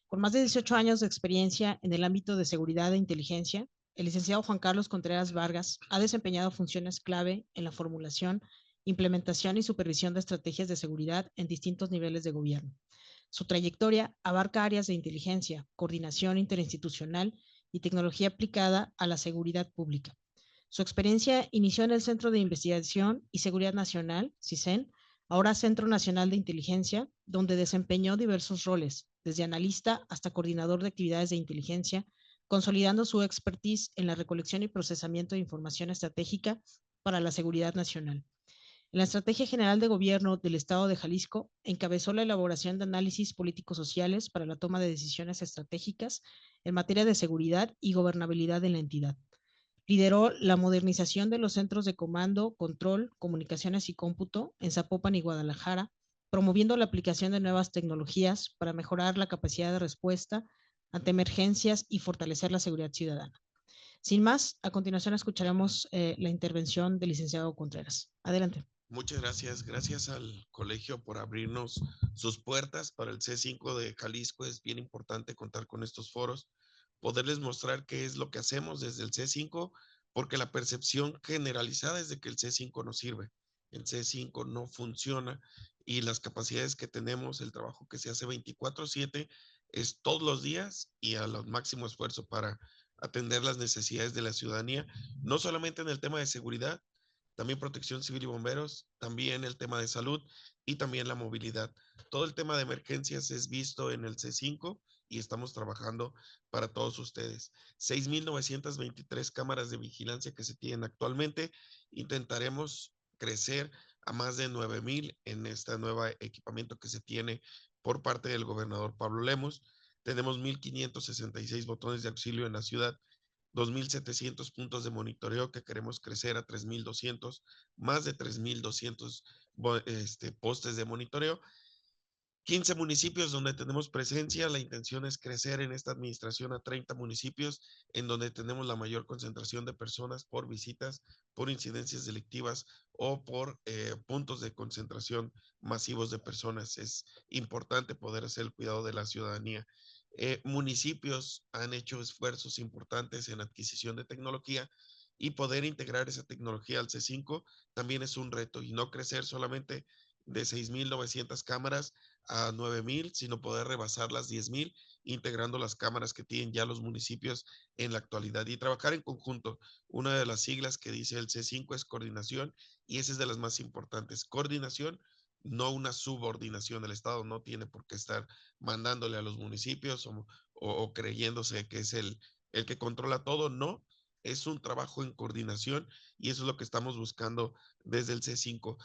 Con más de 18 años de experiencia en el ámbito de seguridad e inteligencia, el licenciado Juan Carlos Contreras Vargas ha desempeñado funciones clave en la formulación, implementación y supervisión de estrategias de seguridad en distintos niveles de gobierno. Su trayectoria abarca áreas de inteligencia, coordinación interinstitucional y tecnología aplicada a la seguridad pública. Su experiencia inició en el Centro de Investigación y Seguridad Nacional, CISEN, ahora Centro Nacional de Inteligencia, donde desempeñó diversos roles, desde analista hasta coordinador de actividades de inteligencia, consolidando su expertise en la recolección y procesamiento de información estratégica para la seguridad nacional. En la Estrategia General de Gobierno del Estado de Jalisco, encabezó la elaboración de análisis políticos sociales para la toma de decisiones estratégicas en materia de seguridad y gobernabilidad en la entidad. Lideró la modernización de los centros de comando, control, comunicaciones y cómputo en Zapopan y Guadalajara, promoviendo la aplicación de nuevas tecnologías para mejorar la capacidad de respuesta ante emergencias y fortalecer la seguridad ciudadana. Sin más, a continuación escucharemos la intervención del licenciado Contreras. Adelante. Muchas gracias. Gracias al colegio por abrirnos sus puertas para el C5 de Jalisco. Es bien importante contar con estos foros, poderles mostrar qué es lo que hacemos desde el C5, porque la percepción generalizada es de que el C5 no sirve. El C5 no funciona, y las capacidades que tenemos, el trabajo que se hace 24/7 es todos los días y a lo máximo esfuerzo para atender las necesidades de la ciudadanía, no solamente en el tema de seguridad, también protección civil y bomberos, también el tema de salud y también la movilidad. Todo el tema de emergencias es visto en el C5 y estamos trabajando para todos ustedes. 6,923 cámaras de vigilancia que se tienen actualmente. Intentaremos crecer a más de 9,000 en este nuevo equipamiento que se tiene por parte del gobernador Pablo Lemos. Tenemos 1,566 botones de auxilio en la ciudad, 2,700 puntos de monitoreo que queremos crecer a 3,200, más de 3,200 postes de monitoreo. 15 municipios donde tenemos presencia. La intención es crecer en esta administración a 30 municipios en donde tenemos la mayor concentración de personas por visitas, por incidencias delictivas o por puntos de concentración masivos de personas. Es importante poder hacer el cuidado de la ciudadanía. Municipios han hecho esfuerzos importantes en adquisición de tecnología, y poder integrar esa tecnología al C5 también es un reto, y no crecer solamente de 6,900 cámaras a 9,000, sino poder rebasar las 10,000, integrando las cámaras que tienen ya los municipios en la actualidad y trabajar en conjunto. Una de las siglas que dice el C5 es coordinación, y esa es de las más importantes. Coordinación no una subordinación. El Estado no tiene por qué estar mandándole a los municipios o creyéndose que es el que controla todo. No, es un trabajo en coordinación y eso es lo que estamos buscando desde el C5.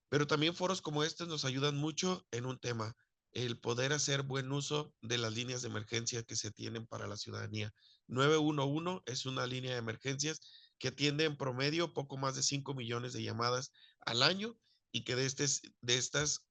Pero también foros como estos nos ayudan mucho en un tema, el poder hacer buen uso de las líneas de emergencia que se tienen para la ciudadanía. 911 es una línea de emergencias que atiende en promedio poco más de 5 millones de llamadas al año y que de estas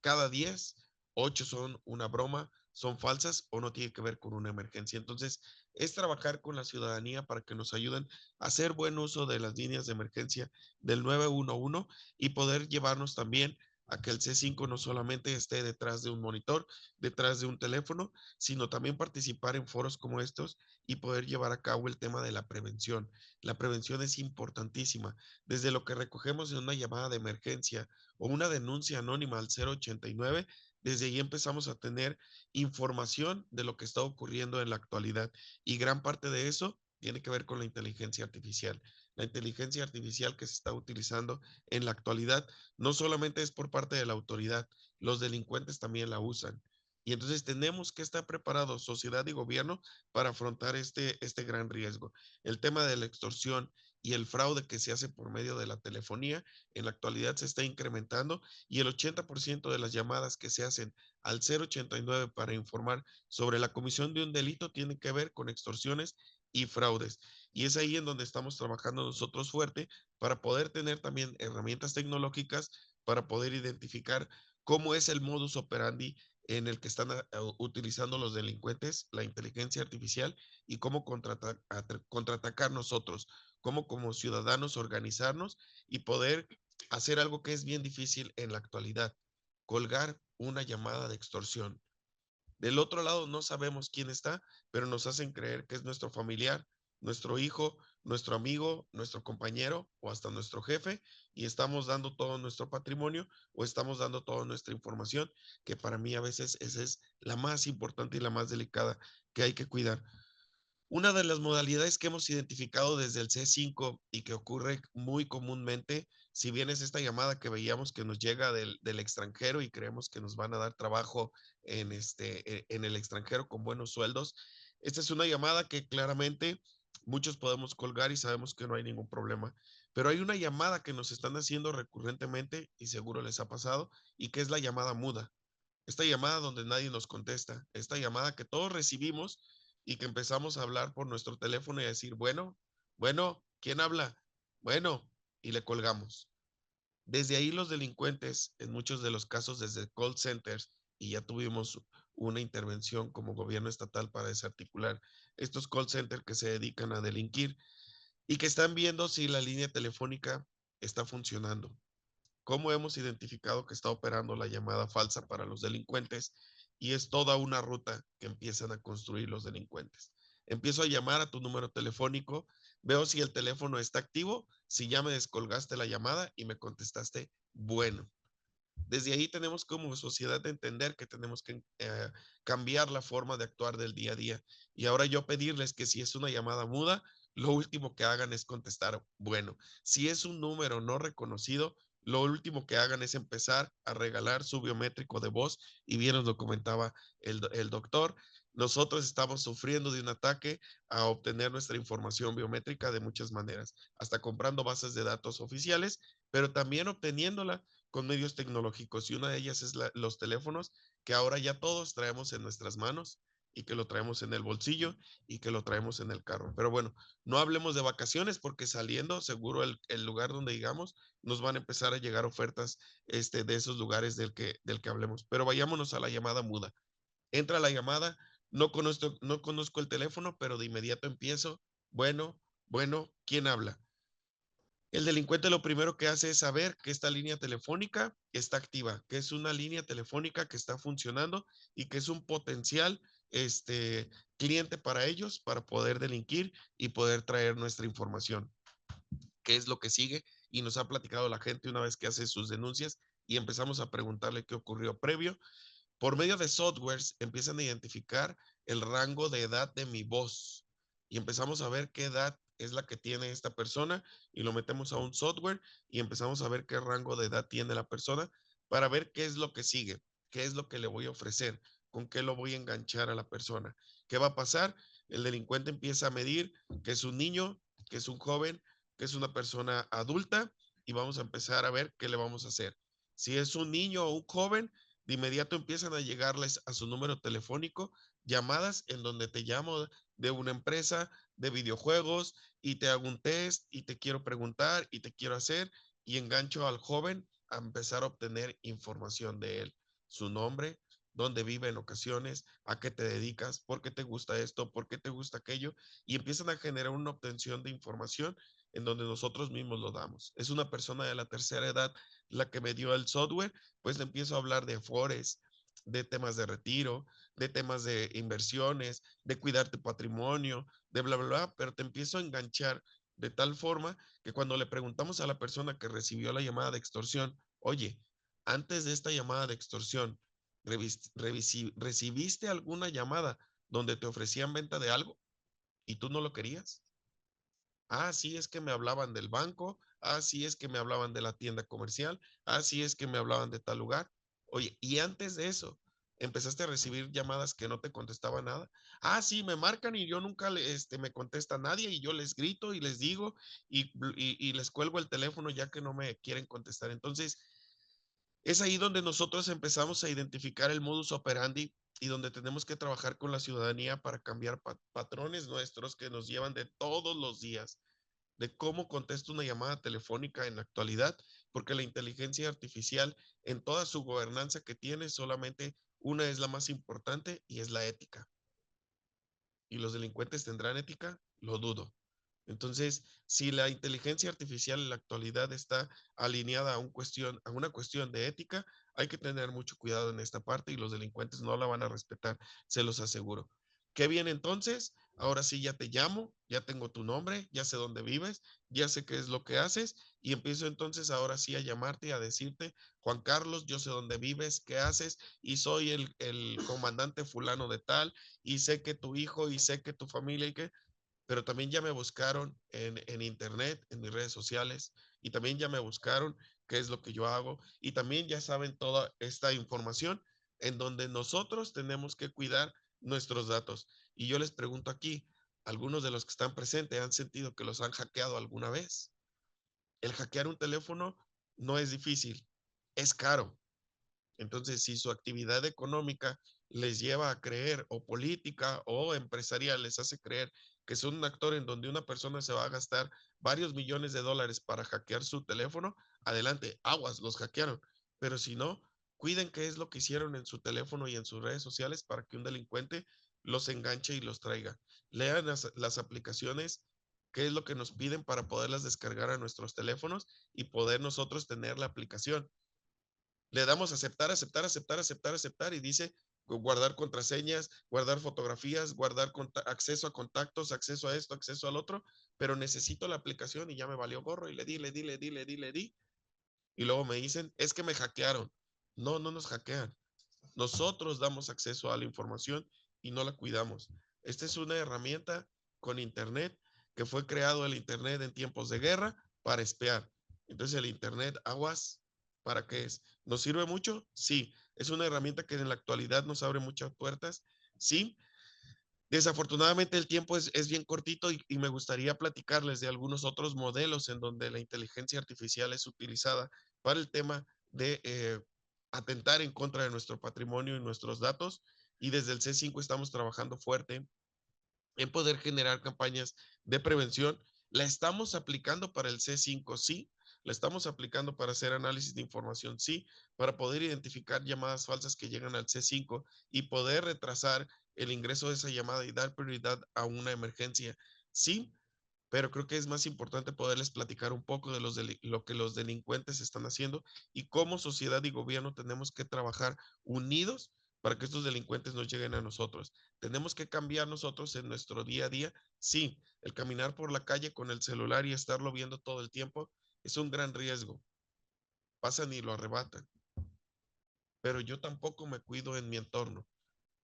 cada 10, 8 son una broma, son falsas o no tiene que ver con una emergencia. Entonces, es trabajar con la ciudadanía para que nos ayuden a hacer buen uso de las líneas de emergencia del 911 y poder llevarnos también a que el C5 no solamente esté detrás de un monitor, detrás de un teléfono, sino también participar en foros como estos y poder llevar a cabo el tema de la prevención. La prevención es importantísima. Desde lo que recogemos en una llamada de emergencia o una denuncia anónima al 089, desde ahí empezamos a tener información de lo que está ocurriendo en la actualidad y gran parte de eso tiene que ver con la inteligencia artificial. La inteligencia artificial que se está utilizando en la actualidad no solamente es por parte de la autoridad, los delincuentes también la usan. Y entonces tenemos que estar preparados, sociedad y gobierno, para afrontar este gran riesgo. El tema de la extorsión y el fraude que se hace por medio de la telefonía en la actualidad se está incrementando y el 80% de las llamadas que se hacen al 089 para informar sobre la comisión de un delito tiene que ver con extorsiones y fraudes. Y es ahí en donde estamos trabajando nosotros fuerte para poder tener también herramientas tecnológicas para poder identificar cómo es el modus operandi en el que están utilizando los delincuentes la inteligencia artificial y cómo contraatacar nosotros, cómo como ciudadanos organizarnos y poder hacer algo que es bien difícil en la actualidad, colgar una llamada de extorsión. Del otro lado no sabemos quién está, pero nos hacen creer que es nuestro familiar, nuestro hijo, nuestro amigo, nuestro compañero o hasta nuestro jefe y estamos dando todo nuestro patrimonio o estamos dando toda nuestra información, que para mí a veces esa es la más importante y la más delicada que hay que cuidar. Una de las modalidades que hemos identificado desde el C5 y que ocurre muy comúnmente, si bien es esta llamada que veíamos que nos llega del extranjero y creemos que nos van a dar trabajo en el extranjero con buenos sueldos, esta es una llamada que claramente muchos podemos colgar y sabemos que no hay ningún problema. Pero hay una llamada que nos están haciendo recurrentemente y seguro les ha pasado y que es la llamada muda. Esta llamada donde nadie nos contesta, esta llamada que todos recibimos y que empezamos a hablar por nuestro teléfono y a decir, bueno, ¿quién habla? Bueno, y le colgamos. Desde ahí los delincuentes, en muchos de los casos desde call centers, y ya tuvimos una intervención como gobierno estatal para desarticular estos call centers que se dedican a delinquir y que están viendo si la línea telefónica está funcionando. ¿Cómo hemos identificado que está operando la llamada falsa para los delincuentes? Y es toda una ruta que empiezan a construir los delincuentes. Empiezo a llamar a tu número telefónico, veo si el teléfono está activo, si ya me descolgaste la llamada y me contestaste, bueno. Desde ahí tenemos como sociedad de entender que tenemos que cambiar la forma de actuar del día a día. Y ahora yo pedirles que si es una llamada muda, lo último que hagan es contestar, bueno. Si es un número no reconocido, lo último que hagan es empezar a regalar su biométrico de voz. Y bien nos lo comentaba el doctor. Nosotros estamos sufriendo de un ataque a obtener nuestra información biométrica de muchas maneras, hasta comprando bases de datos oficiales, pero también obteniéndola con medios tecnológicos y una de ellas es los teléfonos que ahora ya todos traemos en nuestras manos y que lo traemos en el bolsillo y que lo traemos en el carro. Pero bueno, no hablemos de vacaciones porque saliendo seguro el lugar donde digamos nos van a empezar a llegar ofertas de esos lugares del que hablemos. Pero vayámonos a la llamada muda. Entra la llamada, no conozco el teléfono, pero de inmediato empiezo, bueno, ¿quién habla? El delincuente lo primero que hace es saber que esta línea telefónica está activa, que es una línea telefónica que está funcionando y que es un potencial cliente para ellos para poder delinquir y poder traer nuestra información. ¿Qué es lo que sigue? Y nos ha platicado la gente una vez que hace sus denuncias y empezamos a preguntarle qué ocurrió previo. Por medio de softwares empiezan a identificar el rango de edad de mi voz y empezamos a ver qué edad es la que tiene esta persona y lo metemos a un software y empezamos a ver qué rango de edad tiene la persona para ver qué es lo que sigue, qué es lo que le voy a ofrecer, con qué lo voy a enganchar a la persona. ¿Qué va a pasar? El delincuente empieza a medir que es un niño, que es un joven, que es una persona adulta y vamos a empezar a ver qué le vamos a hacer. Si es un niño o un joven, de inmediato empiezan a llegarles a su número telefónico llamadas en donde te llamo de una empresa de videojuegos y te hago un test y te quiero preguntar y te quiero hacer y engancho al joven a empezar a obtener información de él, su nombre, dónde vive en ocasiones, a qué te dedicas, por qué te gusta esto, por qué te gusta aquello, y empiezan a generar una obtención de información en donde nosotros mismos lo damos. Es una persona de la tercera edad la que me dio el software, pues le empiezo a hablar de afores, de temas de retiro, de temas de inversiones, de cuidar tu patrimonio, de bla, bla, bla, pero te empiezo a enganchar de tal forma que cuando le preguntamos a la persona que recibió la llamada de extorsión, oye, antes de esta llamada de extorsión, ¿recibiste alguna llamada donde te ofrecían venta de algo y tú no lo querías? Ah, sí, es que me hablaban del banco. Ah, sí, es que me hablaban de la tienda comercial. Ah, sí, es que me hablaban de tal lugar. Oye, y antes de eso, empezaste a recibir llamadas que no te contestaba nada. Ah, sí, me marcan y yo nunca me contesta nadie y yo les grito y les digo y les cuelgo el teléfono ya que no me quieren contestar. Entonces, es ahí donde nosotros empezamos a identificar el modus operandi y donde tenemos que trabajar con la ciudadanía para cambiar patrones nuestros que nos llevan de todos los días de cómo contesto una llamada telefónica en la actualidad, porque la inteligencia artificial en toda su gobernanza que tiene, solamente una es la más importante y es la ética. ¿Y los delincuentes tendrán ética? Lo dudo. Entonces, si la inteligencia artificial en la actualidad está alineada a una cuestión de ética, hay que tener mucho cuidado en esta parte y los delincuentes no la van a respetar, se los aseguro. ¿Qué viene entonces? Ahora sí ya te llamo, ya tengo tu nombre, ya sé dónde vives, ya sé qué es lo que haces y empiezo entonces ahora sí a llamarte y a decirte, Juan Carlos, yo sé dónde vives, qué haces y soy el comandante fulano de tal y sé que tu hijo y sé que tu familia y que pero también ya me buscaron en internet, en mis redes sociales, y también ya me buscaron qué es lo que yo hago, y también ya saben toda esta información en donde nosotros tenemos que cuidar nuestros datos. Y yo les pregunto aquí, ¿algunos de los que están presentes han sentido que los han hackeado alguna vez? El hackear un teléfono no es difícil, es caro. Entonces, si su actividad económica les lleva a creer, o política o empresarial les hace creer que son un actor en donde una persona se va a gastar varios millones de dólares para hackear su teléfono, adelante, aguas, los hackearon. Pero si no, cuiden qué es lo que hicieron en su teléfono y en sus redes sociales para que un delincuente los enganche y los traiga. Lean las aplicaciones, qué es lo que nos piden para poderlas descargar a nuestros teléfonos y poder nosotros tener la aplicación. Le damos aceptar, aceptar, aceptar, aceptar, aceptar y dice guardar contraseñas, guardar fotografías, guardar acceso a contactos, acceso a esto, acceso al otro, pero necesito la aplicación y ya me valió gorro y le di, le di, le di, le di, le di. Y luego me dicen, es que me hackearon. No, no nos hackean. Nosotros damos acceso a la información y no la cuidamos. Esta es una herramienta con Internet que fue creado el Internet en tiempos de guerra para espiar. Entonces el Internet, aguas, ¿para qué es? ¿Nos sirve mucho? Sí. ¿Es una herramienta que en la actualidad nos abre muchas puertas? Sí. Desafortunadamente el tiempo es bien cortito y me gustaría platicarles de algunos otros modelos en donde la inteligencia artificial es utilizada para el tema de atentar en contra de nuestro patrimonio y nuestros datos. Y desde el C5 estamos trabajando fuerte en poder generar campañas de prevención. La estamos aplicando para el C5, sí. La estamos aplicando para hacer análisis de información, sí. Para poder identificar llamadas falsas que llegan al C5 y poder retrasar el ingreso de esa llamada y dar prioridad a una emergencia, sí. Pero creo que es más importante poderles platicar un poco de lo que los delincuentes están haciendo y cómo sociedad y gobierno tenemos que trabajar unidos para que estos delincuentes no lleguen a nosotros. Tenemos que cambiar nosotros en nuestro día a día. Sí, el caminar por la calle con el celular y estarlo viendo todo el tiempo es un gran riesgo. Pasan y lo arrebatan. Pero yo tampoco me cuido en mi entorno.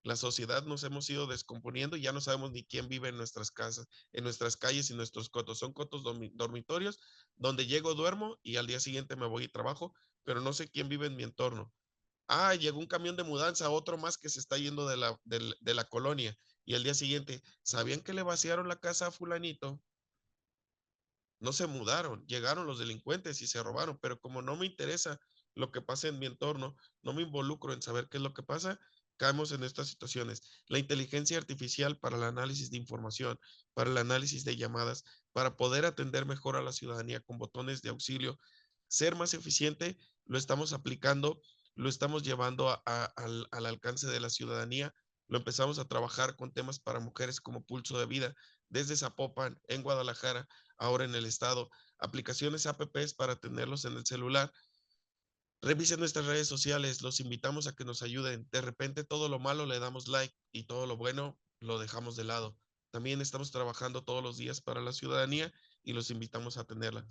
La sociedad nos hemos ido descomponiendo y ya no sabemos ni quién vive en nuestras casas, en nuestras calles y nuestros cotos. Son cotos dormitorios donde llego, duermo y al día siguiente me voy y trabajo, pero no sé quién vive en mi entorno. Ah, llegó un camión de mudanza, otro más que se está yendo de la colonia. Y el día siguiente, ¿sabían que le vaciaron la casa a fulanito? No se mudaron, llegaron los delincuentes y se robaron, pero como no me interesa lo que pasa en mi entorno, no me involucro en saber qué es lo que pasa, caemos en estas situaciones. La inteligencia artificial para el análisis de información, para el análisis de llamadas, para poder atender mejor a la ciudadanía con botones de auxilio, ser más eficiente, lo estamos aplicando, lo estamos llevando al alcance de la ciudadanía, lo empezamos a trabajar con temas para mujeres como Pulso de Vida, desde Zapopan, en Guadalajara, ahora en el estado, aplicaciones apps para tenerlos en el celular. Revisen nuestras redes sociales, los invitamos a que nos ayuden. De repente todo lo malo le damos like y todo lo bueno lo dejamos de lado. También estamos trabajando todos los días para la ciudadanía y los invitamos a tenerla.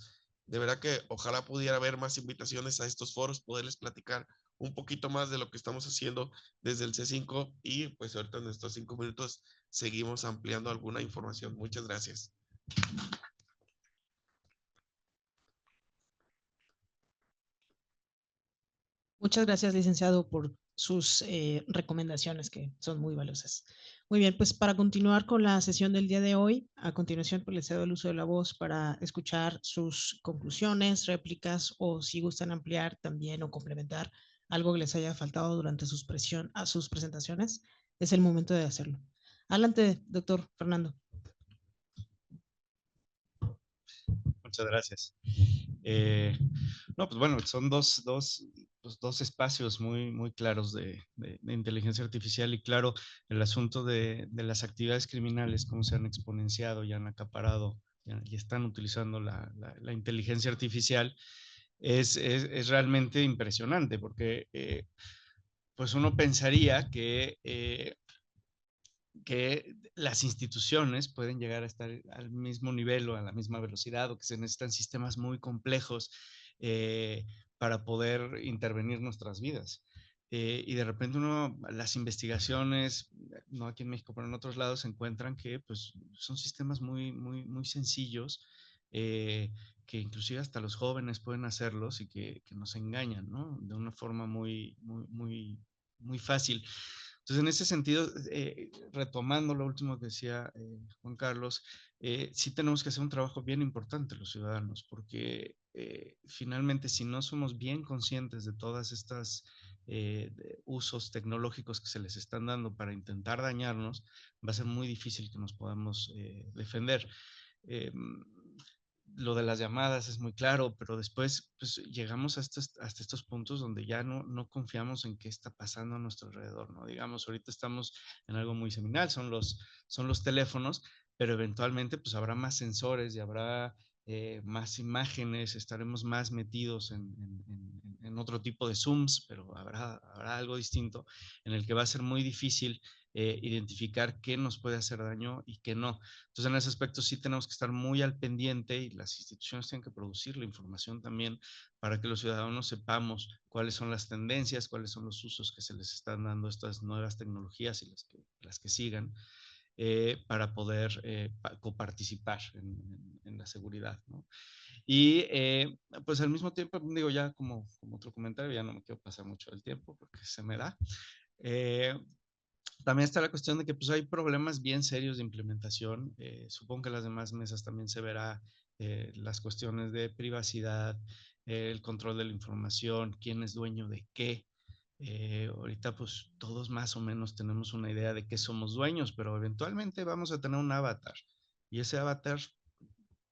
De verdad que ojalá pudiera haber más invitaciones a estos foros, poderles platicar un poquito más de lo que estamos haciendo desde el C5 y pues ahorita en estos 5 minutos seguimos ampliando alguna información. Muchas gracias. Muchas gracias, licenciado, por sus recomendaciones que son muy valiosas. Muy bien, pues para continuar con la sesión del día de hoy, a continuación pues les cedo el uso de la voz para escuchar sus conclusiones, réplicas o si gustan ampliar también o complementar algo que les haya faltado durante sus presentaciones, es el momento de hacerlo. Adelante, doctor Fernando. Muchas gracias. No, pues bueno, son dos espacios muy claros de inteligencia artificial y claro, el asunto de las actividades criminales, cómo se han exponenciado y han acaparado y están utilizando la inteligencia artificial, es realmente impresionante porque pues uno pensaría que las instituciones pueden llegar a estar al mismo nivel o a la misma velocidad o que se necesitan sistemas muy complejos para poder intervenir nuestras vidas. Y de repente las investigaciones, no aquí en México, pero en otros lados, se encuentran que pues, son sistemas muy sencillos, que inclusive hasta los jóvenes pueden hacerlos y que nos engañan, ¿no? De una forma muy fácil. Entonces, en ese sentido, retomando lo último que decía Juan Carlos, sí tenemos que hacer un trabajo bien importante los ciudadanos, porque finalmente si no somos bien conscientes de todas estas usos tecnológicos que se les están dando para intentar dañarnos, va a ser muy difícil que nos podamos defender. Lo de las llamadas es muy claro, pero después pues, llegamos hasta estos puntos donde ya no confiamos en qué está pasando a nuestro alrededor, ¿no? Digamos, ahorita estamos en algo muy seminal, son los teléfonos, pero eventualmente pues habrá más sensores y habrá más imágenes, estaremos más metidos en otro tipo de zooms, pero habrá algo distinto en el que va a ser muy difícil identificar qué nos puede hacer daño y qué no. Entonces, en ese aspecto sí tenemos que estar muy al pendiente y las instituciones tienen que producir la información también para que los ciudadanos sepamos cuáles son las tendencias, cuáles son los usos que se les están dando a estas nuevas tecnologías y las que sigan para poder coparticipar en la seguridad, ¿no? Y pues al mismo tiempo, digo ya como otro comentario, ya no me quiero pasar mucho del tiempo porque se me da. También está la cuestión de que pues, hay problemas bien serios de implementación. Supongo que en las demás mesas también se verá las cuestiones de privacidad, el control de la información, quién es dueño de qué. Ahorita pues todos más o menos tenemos una idea de qué somos dueños, pero eventualmente vamos a tener un avatar. Y ese avatar,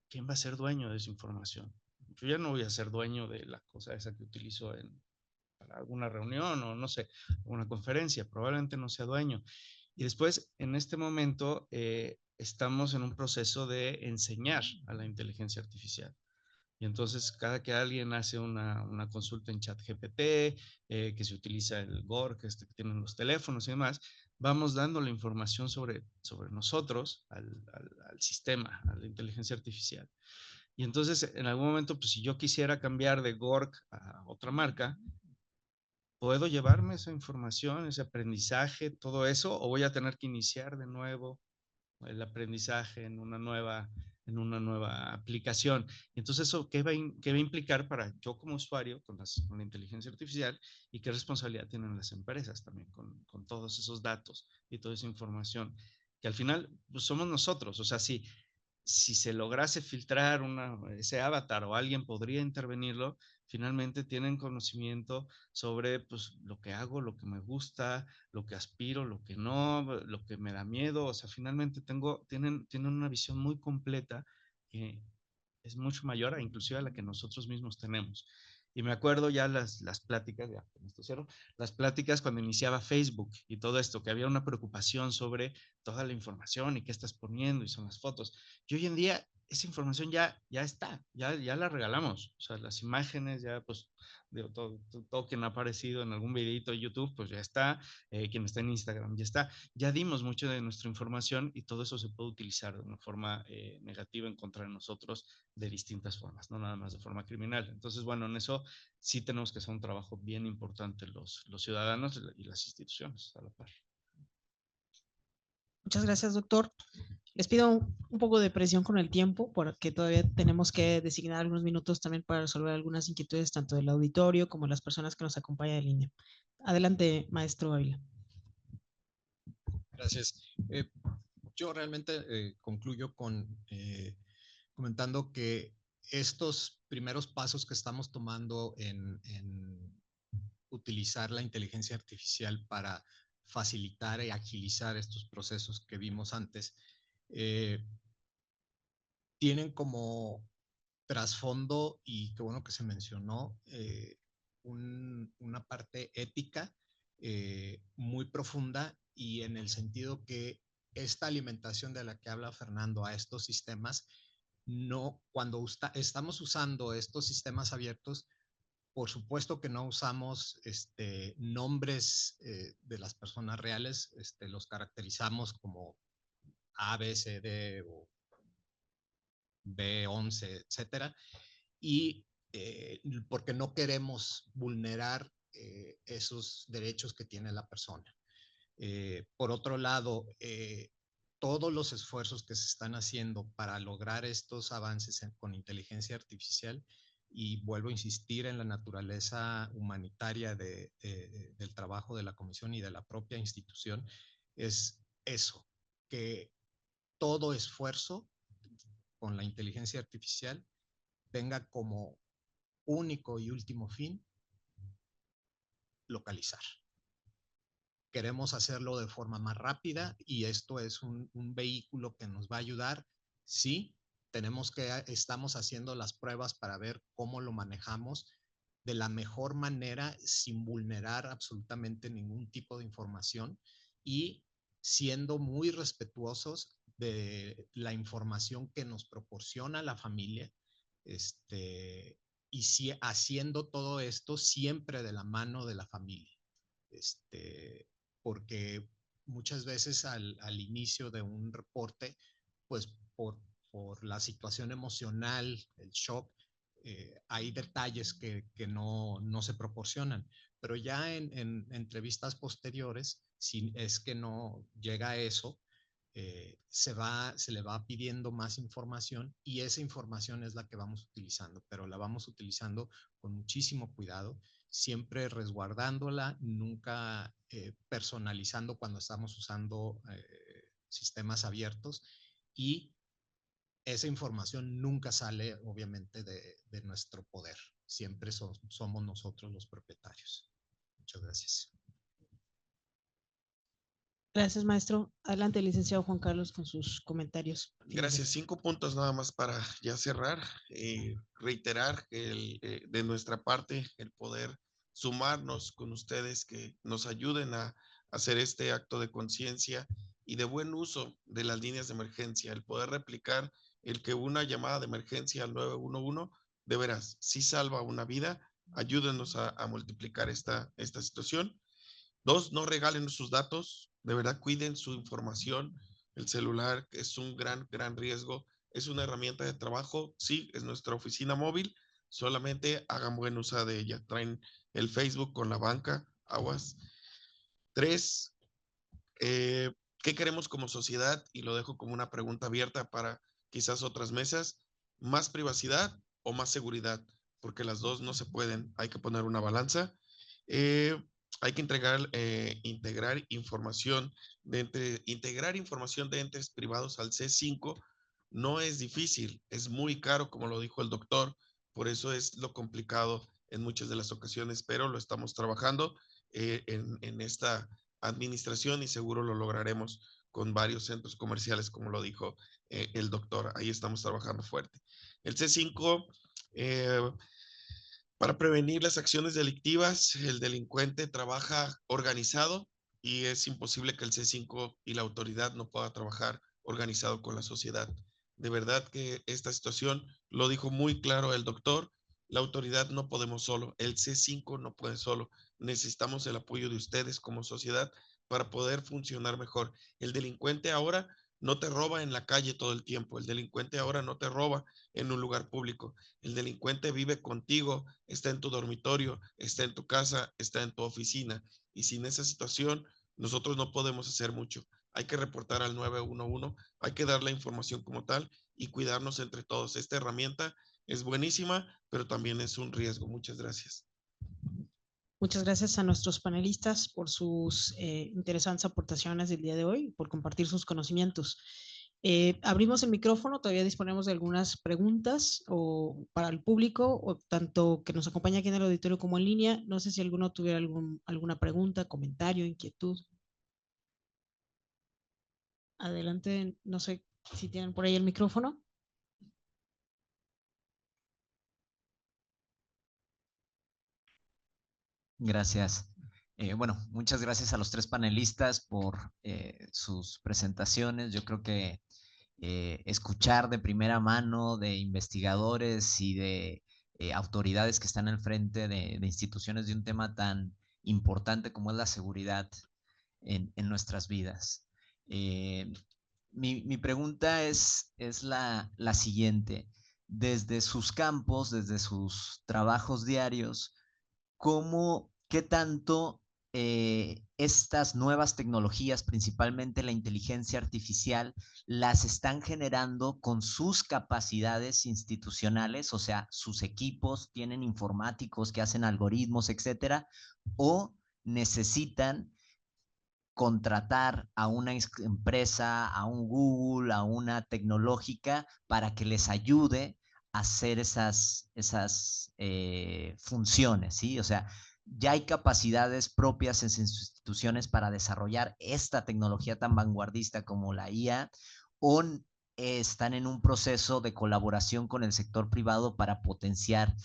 ¿quién va a ser dueño de esa información? Yo ya no voy a ser dueño de la cosa esa que utilizo para alguna reunión o no sé, una conferencia, probablemente no sea dueño. Y después, en este momento, estamos en un proceso de enseñar a la inteligencia artificial. Y entonces, cada que alguien hace una consulta en ChatGPT, que se utiliza el GOR, que tienen los teléfonos y demás, vamos dando la información sobre nosotros al sistema, a la inteligencia artificial. Y entonces, en algún momento, pues si yo quisiera cambiar de GORC a otra marca, ¿puedo llevarme esa información, ese aprendizaje, todo eso? ¿O voy a tener que iniciar de nuevo el aprendizaje en una nueva en una nueva aplicación. Entonces, ¿eso qué va a implicar para yo como usuario con la inteligencia artificial y qué responsabilidad tienen las empresas también con todos esos datos y toda esa información? Que al final pues, somos nosotros, o sea, si se lograse filtrar ese avatar o alguien podría intervenirlo, finalmente tienen conocimiento sobre pues, lo que hago, lo que me gusta, lo que aspiro, lo que no, lo que me da miedo. O sea, finalmente tienen una visión muy completa que es mucho mayor a inclusive a la que nosotros mismos tenemos. Y me acuerdo ya las pláticas, ya con esto cierro, las pláticas cuando iniciaba Facebook y todo esto, que había una preocupación sobre toda la información y qué estás poniendo y son las fotos. Y hoy en día esa información ya está, ya la regalamos. O sea, las imágenes ya, pues, todo quien ha aparecido en algún videito de YouTube, pues ya está, quien está en Instagram ya está. Ya dimos mucho de nuestra información y todo eso se puede utilizar de una forma negativa en contra de nosotros de distintas formas, no nada más de forma criminal. Entonces, bueno, en eso sí tenemos que hacer un trabajo bien importante los ciudadanos y las instituciones a la par. Muchas gracias, doctor. Les pido un poco de presión con el tiempo, porque todavía tenemos que designar algunos minutos también para resolver algunas inquietudes tanto del auditorio como de las personas que nos acompañan en línea. Adelante, maestro Ávila. Gracias. Yo realmente concluyo comentando que estos primeros pasos que estamos tomando en utilizar la inteligencia artificial para facilitar y agilizar estos procesos que vimos antes, tienen como trasfondo, y qué bueno que se mencionó, una parte ética muy profunda, y en el sentido que esta alimentación de la que habla Fernando a estos sistemas, no, cuando estamos usando estos sistemas abiertos, por supuesto que no usamos nombres de las personas reales, los caracterizamos como A, B, C, D o B11, etcétera, y porque no queremos vulnerar esos derechos que tiene la persona. Por otro lado, todos los esfuerzos que se están haciendo para lograr estos avances con inteligencia artificial, y vuelvo a insistir en la naturaleza humanitaria del trabajo de la comisión y de la propia institución, es eso, que todo esfuerzo con la inteligencia artificial tenga como único y último fin localizar. Queremos hacerlo de forma más rápida, y esto es un vehículo que nos va a ayudar. Sí, estamos haciendo las pruebas para ver cómo lo manejamos de la mejor manera sin vulnerar absolutamente ningún tipo de información, y siendo muy respetuosos de la información que nos proporciona la familia, y haciendo todo esto siempre de la mano de la familia. Porque muchas veces al inicio de un reporte, pues por la situación emocional, el shock, hay detalles que no se proporcionan, pero ya en entrevistas posteriores, si es que no llega a eso, se le va pidiendo más información, y esa información es la que vamos utilizando, pero la vamos utilizando con muchísimo cuidado, siempre resguardándola, nunca personalizando cuando estamos usando sistemas abiertos, y esa información nunca sale obviamente de nuestro poder, siempre somos nosotros los propietarios. Muchas gracias. Gracias, maestro. Adelante, licenciado Juan Carlos, con sus comentarios. Gracias. 5 puntos nada más para ya cerrar. Reiterar de nuestra parte el poder sumarnos con ustedes, que nos ayuden a hacer este acto de conciencia y de buen uso de las líneas de emergencia, el poder replicar el que una llamada de emergencia al 911 de veras sí salva una vida. Ayúdenos a multiplicar esta situación. 2, no regalen sus datos, de verdad cuiden su información. El celular es un gran riesgo, es una herramienta de trabajo, sí, es nuestra oficina móvil, solamente hagan buen uso de ella. Traen el Facebook con la banca, aguas. 3, ¿qué queremos como sociedad? Y lo dejo como una pregunta abierta para quizás otras mesas, más privacidad o más seguridad, porque las dos no se pueden, hay que poner una balanza. Hay que integrar información integrar información de entes privados al C5 no es difícil, es muy caro, como lo dijo el doctor, por eso es lo complicado en muchas de las ocasiones, pero lo estamos trabajando en esta administración y seguro lo lograremos con varios centros comerciales, como lo dijo el doctor. Ahí estamos trabajando fuerte. El C5, para prevenir las acciones delictivas, el delincuente trabaja organizado y es imposible que el C5 y la autoridad no pueda trabajar organizado con la sociedad. De verdad que esta situación lo dijo muy claro el doctor, la autoridad no podemos solo, el C5 no puede solo, necesitamos el apoyo de ustedes como sociedad para poder funcionar mejor. El delincuente ahora no te roba en la calle todo el tiempo, el delincuente ahora no te roba en un lugar público, el delincuente vive contigo, está en tu dormitorio, está en tu casa, está en tu oficina y sin esa situación nosotros no podemos hacer mucho. Hay que reportar al 911, hay que dar la información como tal y cuidarnos entre todos. Esta herramienta es buenísima, pero también es un riesgo. Muchas gracias. Muchas gracias a nuestros panelistas por sus interesantes aportaciones del día de hoy, por compartir sus conocimientos. Abrimos el micrófono, todavía disponemos de algunas preguntas o para el público, o tanto que nos acompaña aquí en el auditorio como en línea. No sé si alguno tuviera alguna pregunta, comentario, inquietud. Adelante, no sé si tienen por ahí el micrófono. Gracias. Bueno, muchas gracias a los tres panelistas por sus presentaciones. Yo creo que escuchar de primera mano de investigadores y de autoridades que están al frente de instituciones de un tema tan importante como es la seguridad en nuestras vidas. Mi pregunta es la siguiente. Desde sus campos, desde sus trabajos diarios, ¿qué tanto estas nuevas tecnologías, principalmente la inteligencia artificial, las están generando con sus capacidades institucionales? O sea, sus equipos tienen informáticos que hacen algoritmos, etcétera, o necesitan contratar a una empresa, a un Google, a una tecnológica para que les ayude a hacer esas funciones, ¿sí? O sea, ya hay capacidades propias en sus instituciones para desarrollar esta tecnología tan vanguardista como la IA, o están en un proceso de colaboración con el sector privado para potenciar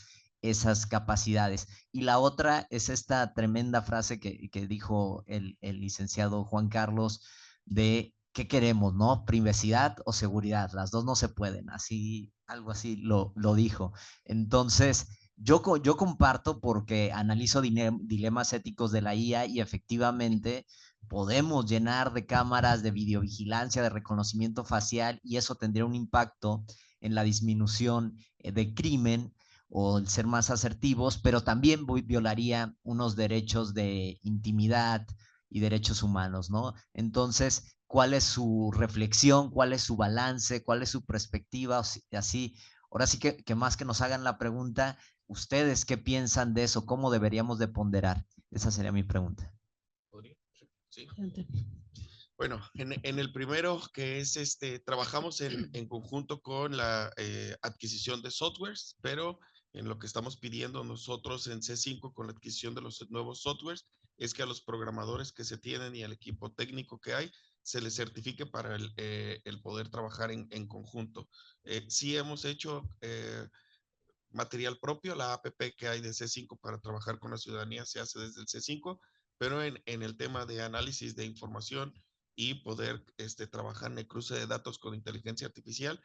esas capacidades. Y la otra es esta tremenda frase que dijo el licenciado Juan Carlos de ¿qué queremos, no? ¿Privacidad o seguridad? Las dos no se pueden, así, algo así lo dijo. Entonces, yo comparto porque analizo dilemas éticos de la IA y efectivamente podemos llenar de cámaras de videovigilancia, de reconocimiento facial, y eso tendría un impacto en la disminución de crimen o el ser más asertivos, pero también violaría unos derechos de intimidad y derechos humanos, ¿no? Entonces, ¿cuál es su reflexión? ¿Cuál es su balance? ¿Cuál es su perspectiva? Así, ahora sí que más que nos hagan la pregunta, ¿ustedes qué piensan de eso? ¿Cómo deberíamos de ponderar? Esa sería mi pregunta. Sí. Bueno, en el primero, que es trabajamos en conjunto con la adquisición de softwares, pero en lo que estamos pidiendo nosotros en C5 con la adquisición de los nuevos softwares es que a los programadores que se tienen y al equipo técnico que hay se les certifique para el poder trabajar en conjunto. Sí hemos hecho material propio, la APP que hay de C5 para trabajar con la ciudadanía se hace desde el C5, pero en el tema de análisis de información y poder trabajar en el cruce de datos con inteligencia artificial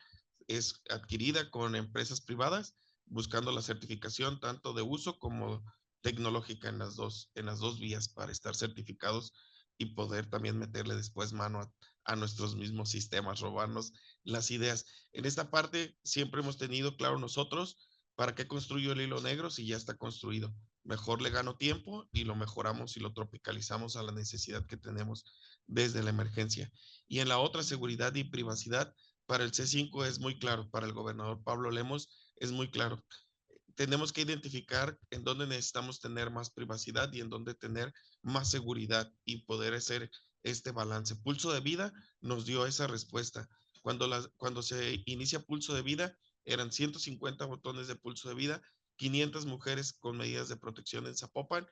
es adquirida con empresas privadas buscando la certificación tanto de uso como tecnológica en las dos vías para estar certificados y poder también meterle después mano a nuestros mismos sistemas, robarnos las ideas. En esta parte siempre hemos tenido claro nosotros ¿para qué construyo el hilo negro si ya está construido? Mejor le gano tiempo y lo mejoramos y lo tropicalizamos a la necesidad que tenemos desde la emergencia. Y en la otra, seguridad y privacidad, para el C5 es muy claro, para el gobernador Pablo Lemos es muy claro. Tenemos que identificar en dónde necesitamos tener más privacidad y en dónde tener más seguridad y poder hacer este balance. Pulso de Vida nos dio esa respuesta. Cuando se inicia Pulso de Vida, eran 150 botones de Pulso de Vida, 500 mujeres con medidas de protección en Zapopan,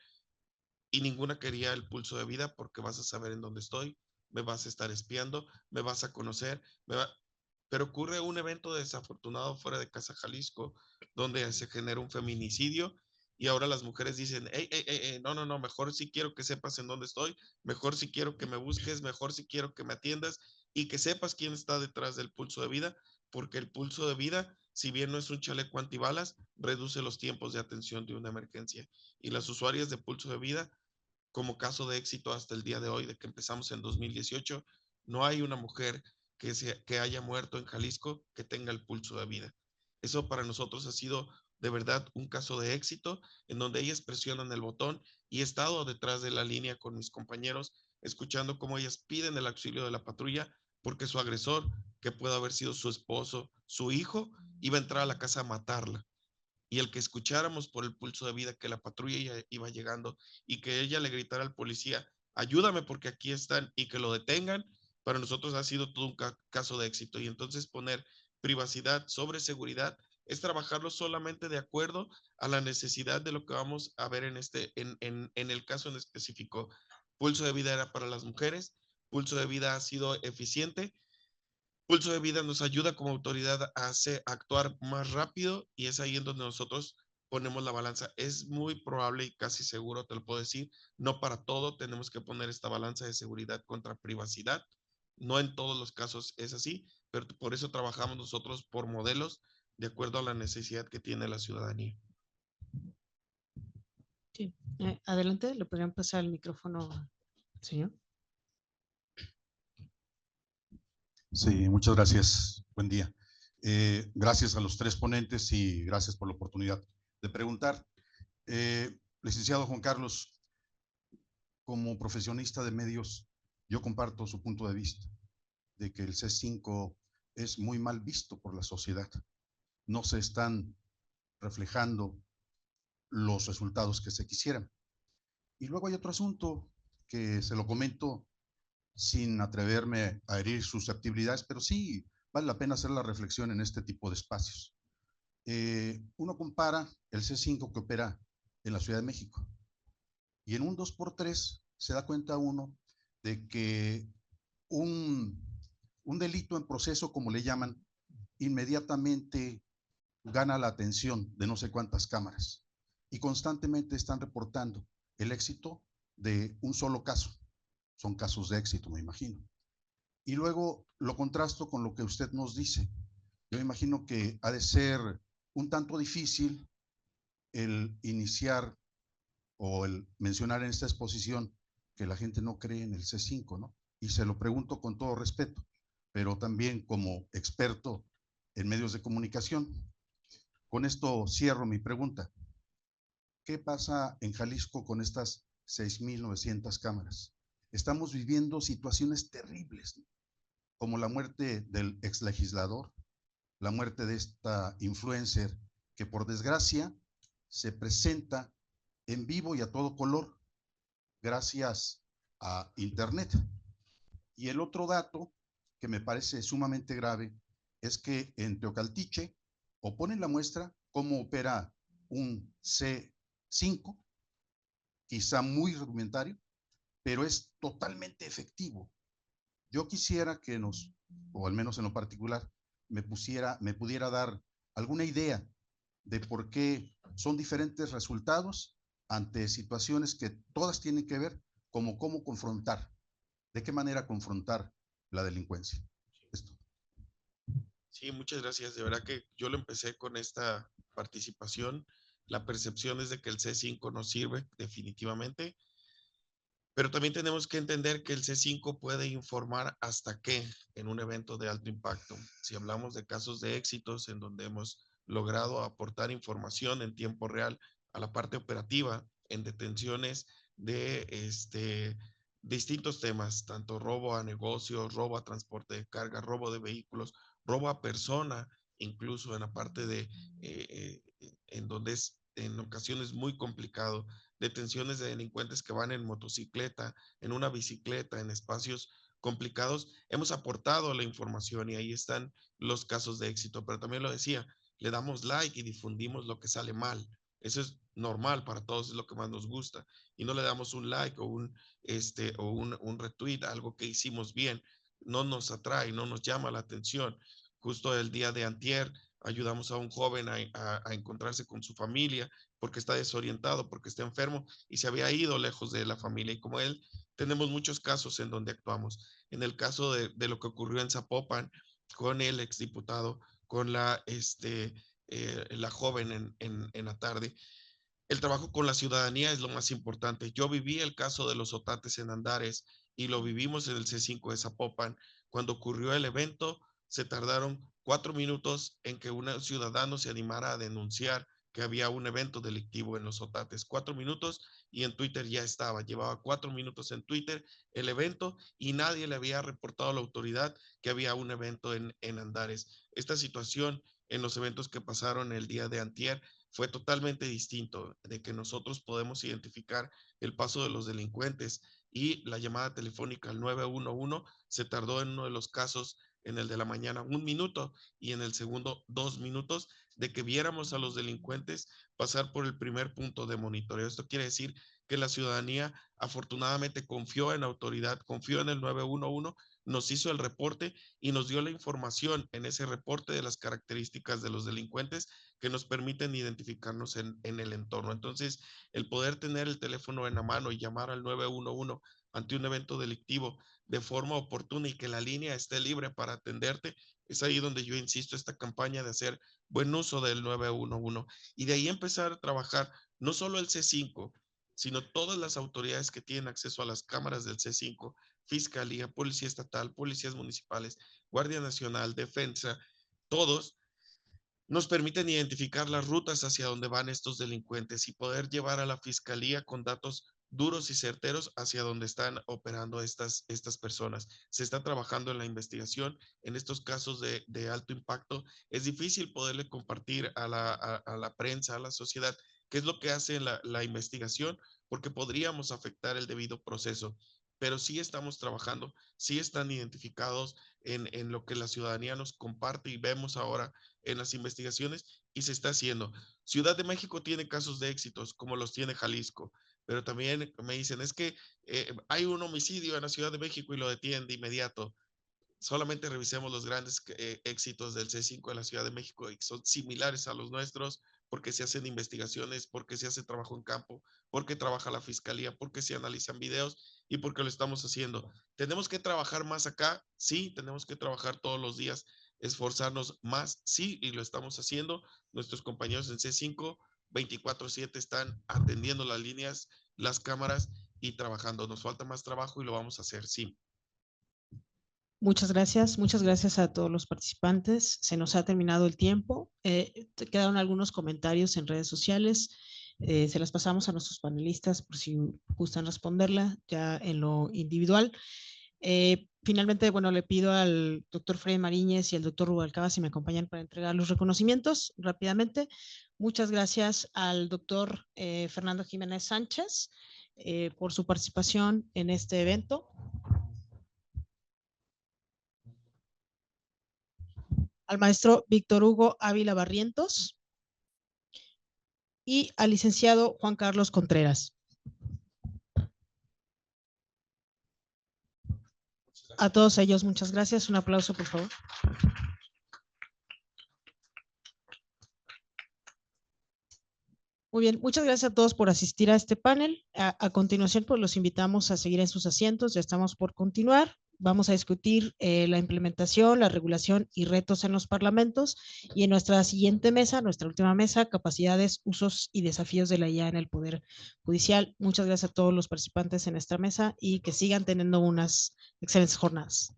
y ninguna quería el Pulso de Vida porque vas a saber en dónde estoy, me vas a estar espiando, me vas a conocer, pero ocurre un evento desafortunado fuera de Casa Jalisco, donde se genera un feminicidio y ahora las mujeres dicen, no, mejor si quiero que sepas en dónde estoy, mejor si quiero que me busques, mejor si quiero que me atiendas y que sepas quién está detrás del Pulso de Vida, porque el Pulso de Vida, si bien no es un chaleco antibalas, reduce los tiempos de atención de una emergencia. Y las usuarias de Pulso de Vida, como caso de éxito hasta el día de hoy, de que empezamos en 2018, no hay una mujer que haya muerto en Jalisco que tenga el Pulso de Vida. Eso para nosotros ha sido de verdad un caso de éxito, en donde ellas presionan el botón y he estado detrás de la línea con mis compañeros, escuchando cómo ellas piden el auxilio de la patrulla, porque su agresor, que puede haber sido su esposo, su hijo, iba a entrar a la casa a matarla. Y el que escucháramos por el Pulso de Vida que la patrulla iba llegando y que ella le gritara al policía, ayúdame porque aquí están, y que lo detengan, para nosotros ha sido todo un caso de éxito. Y entonces poner privacidad sobre seguridad es trabajarlo solamente de acuerdo a la necesidad de lo que vamos a ver en el caso en específico. Pulso de Vida era para las mujeres, Pulso de Vida ha sido eficiente. Pulso de Vida nos ayuda como autoridad a actuar más rápido y es ahí en donde nosotros ponemos la balanza. Es muy probable y casi seguro, te lo puedo decir, no para todo tenemos que poner esta balanza de seguridad contra privacidad. No en todos los casos es así, pero por eso trabajamos nosotros por modelos de acuerdo a la necesidad que tiene la ciudadanía. Sí. Adelante, le podrían pasar el micrófono al señor. Sí, muchas gracias. Buen día. Gracias a los tres ponentes y gracias por la oportunidad de preguntar. Licenciado Juan Carlos, como profesionista de medios, yo comparto su punto de vista de que el C5 es muy mal visto por la sociedad. No se están reflejando los resultados que se quisieran. Y luego hay otro asunto que se lo comento sin atreverme a herir susceptibilidades, pero sí vale la pena hacer la reflexión en este tipo de espacios. Uno compara el C5 que opera en la Ciudad de México y en un 2x3 se da cuenta uno de que un delito en proceso, como le llaman, inmediatamente gana la atención de no sé cuántas cámaras y constantemente están reportando el éxito de un solo caso. Son casos de éxito, me imagino. Y luego lo contrasto con lo que usted nos dice. Yo me imagino que ha de ser un tanto difícil el iniciar o el mencionar en esta exposición que la gente no cree en el C5, ¿no? Y se lo pregunto con todo respeto, pero también como experto en medios de comunicación. Con esto cierro mi pregunta. ¿Qué pasa en Jalisco con estas 6,900 cámaras? Estamos viviendo situaciones terribles, ¿no? Como la muerte del exlegislador, la muerte de esta influencer que por desgracia se presenta en vivo y a todo color gracias a internet. Y el otro dato que me parece sumamente grave es que en Teocaltiche o ponen la muestra cómo opera un C5, quizá muy rudimentario, pero es totalmente efectivo. Yo quisiera que o al menos en lo particular, me pudiera dar alguna idea de por qué son diferentes resultados ante situaciones que todas tienen que ver como cómo confrontar, de qué manera confrontar la delincuencia. Esto. Sí, muchas gracias. De verdad que yo lo empecé con esta participación. La percepción es de que el C5 no sirve definitivamente. Pero también tenemos que entender que el C5 puede informar hasta qué en un evento de alto impacto. Si hablamos de casos de éxitos en donde hemos logrado aportar información en tiempo real a la parte operativa en detenciones de distintos temas, tanto robo a negocios, robo a transporte de carga, robo de vehículos, robo a persona, incluso en la parte de, en donde es en ocasiones muy complicado, detenciones de delincuentes que van en motocicleta, en una bicicleta, en espacios complicados. Hemos aportado la información y ahí están los casos de éxito, pero también lo decía, le damos like y difundimos lo que sale mal. Eso es normal para todos, es lo que más nos gusta. Y no le damos un like o un retweet, algo que hicimos bien. No nos atrae, no nos llama la atención. Justo el día de antier ayudamos a un joven a encontrarse con su familia porque está desorientado, porque está enfermo y se había ido lejos de la familia. Y como él, tenemos muchos casos en donde actuamos. En el caso de lo que ocurrió en Zapopan con el exdiputado, con la joven en la tarde, el trabajo con la ciudadanía es lo más importante. Yo viví el caso de los otates en Andares y lo vivimos en el C5 de Zapopan. Cuando ocurrió el evento, se tardaron 4 minutos en que un ciudadano se animara a denunciar que había un evento delictivo en los otates. 4 minutos y en Twitter ya estaba. Llevaba 4 minutos en Twitter el evento y nadie le había reportado a la autoridad que había un evento en Andares. Esta situación en los eventos que pasaron el día de antier fue totalmente distinto, de que nosotros podemos identificar el paso de los delincuentes y la llamada telefónica al 911 se tardó en uno de los casos, en el de la mañana, 1 minuto y en el segundo 2 minutos de que viéramos a los delincuentes pasar por el primer punto de monitoreo. Esto quiere decir que la ciudadanía afortunadamente confió en la autoridad, confió en el 911, nos hizo el reporte y nos dio la información en ese reporte de las características de los delincuentes que nos permiten identificarnos en el entorno. Entonces, el poder tener el teléfono en la mano y llamar al 911 ante un evento delictivo de forma oportuna y que la línea esté libre para atenderte, es ahí donde yo insisto esta campaña de hacer buen uso del 911 y de ahí empezar a trabajar no solo el C5, sino todas las autoridades que tienen acceso a las cámaras del C5, Fiscalía, Policía Estatal, Policías Municipales, Guardia Nacional, Defensa, todos nos permiten identificar las rutas hacia donde van estos delincuentes y poder llevar a la fiscalía con datos duros y certeros hacia donde están operando estas personas. Se está trabajando en la investigación. En estos casos de alto impacto, es difícil poderle compartir a la prensa, a la sociedad, qué es lo que hace la investigación, porque podríamos afectar el debido proceso. Pero sí estamos trabajando, sí están identificados en lo que la ciudadanía nos comparte y vemos ahora en las investigaciones y se está haciendo. Ciudad de México tiene casos de éxitos como los tiene Jalisco, pero también me dicen, es que hay un homicidio en la Ciudad de México y lo detienen de inmediato. Solamente revisemos los grandes éxitos del C5 de la Ciudad de México y son similares a los nuestros porque se hacen investigaciones, porque se hace trabajo en campo, porque trabaja la fiscalía, porque se analizan videos y porque lo estamos haciendo. ¿Tenemos que trabajar más acá? Sí, tenemos que trabajar todos los días, esforzarnos más, sí, y lo estamos haciendo. Nuestros compañeros en C5 24/7 están atendiendo las líneas, las cámaras y trabajando. Nos falta más trabajo y lo vamos a hacer, sí. Muchas gracias a todos los participantes. Se nos ha terminado el tiempo. Quedaron algunos comentarios en redes sociales. Se las pasamos a nuestros panelistas por si gustan responderla ya en lo individual. Finalmente, bueno, le pido al doctor Freddy Mariñez y al doctor Rubalcaba si me acompañan para entregar los reconocimientos rápidamente. Muchas gracias al doctor Fernando Jiménez Sánchez por su participación en este evento. Al maestro Víctor Hugo Ávila Barrientos y al licenciado Juan Carlos Contreras. A todos ellos, muchas gracias. Un aplauso, por favor. Muy bien, muchas gracias a todos por asistir a este panel. A continuación, pues los invitamos a seguir en sus asientos. Ya estamos por continuar. Vamos a discutir la implementación, la regulación y retos en los parlamentos. Y en nuestra siguiente mesa, nuestra última mesa, capacidades, usos y desafíos de la IA en el Poder Judicial. Muchas gracias a todos los participantes en esta mesa y que sigan teniendo unas excelentes jornadas.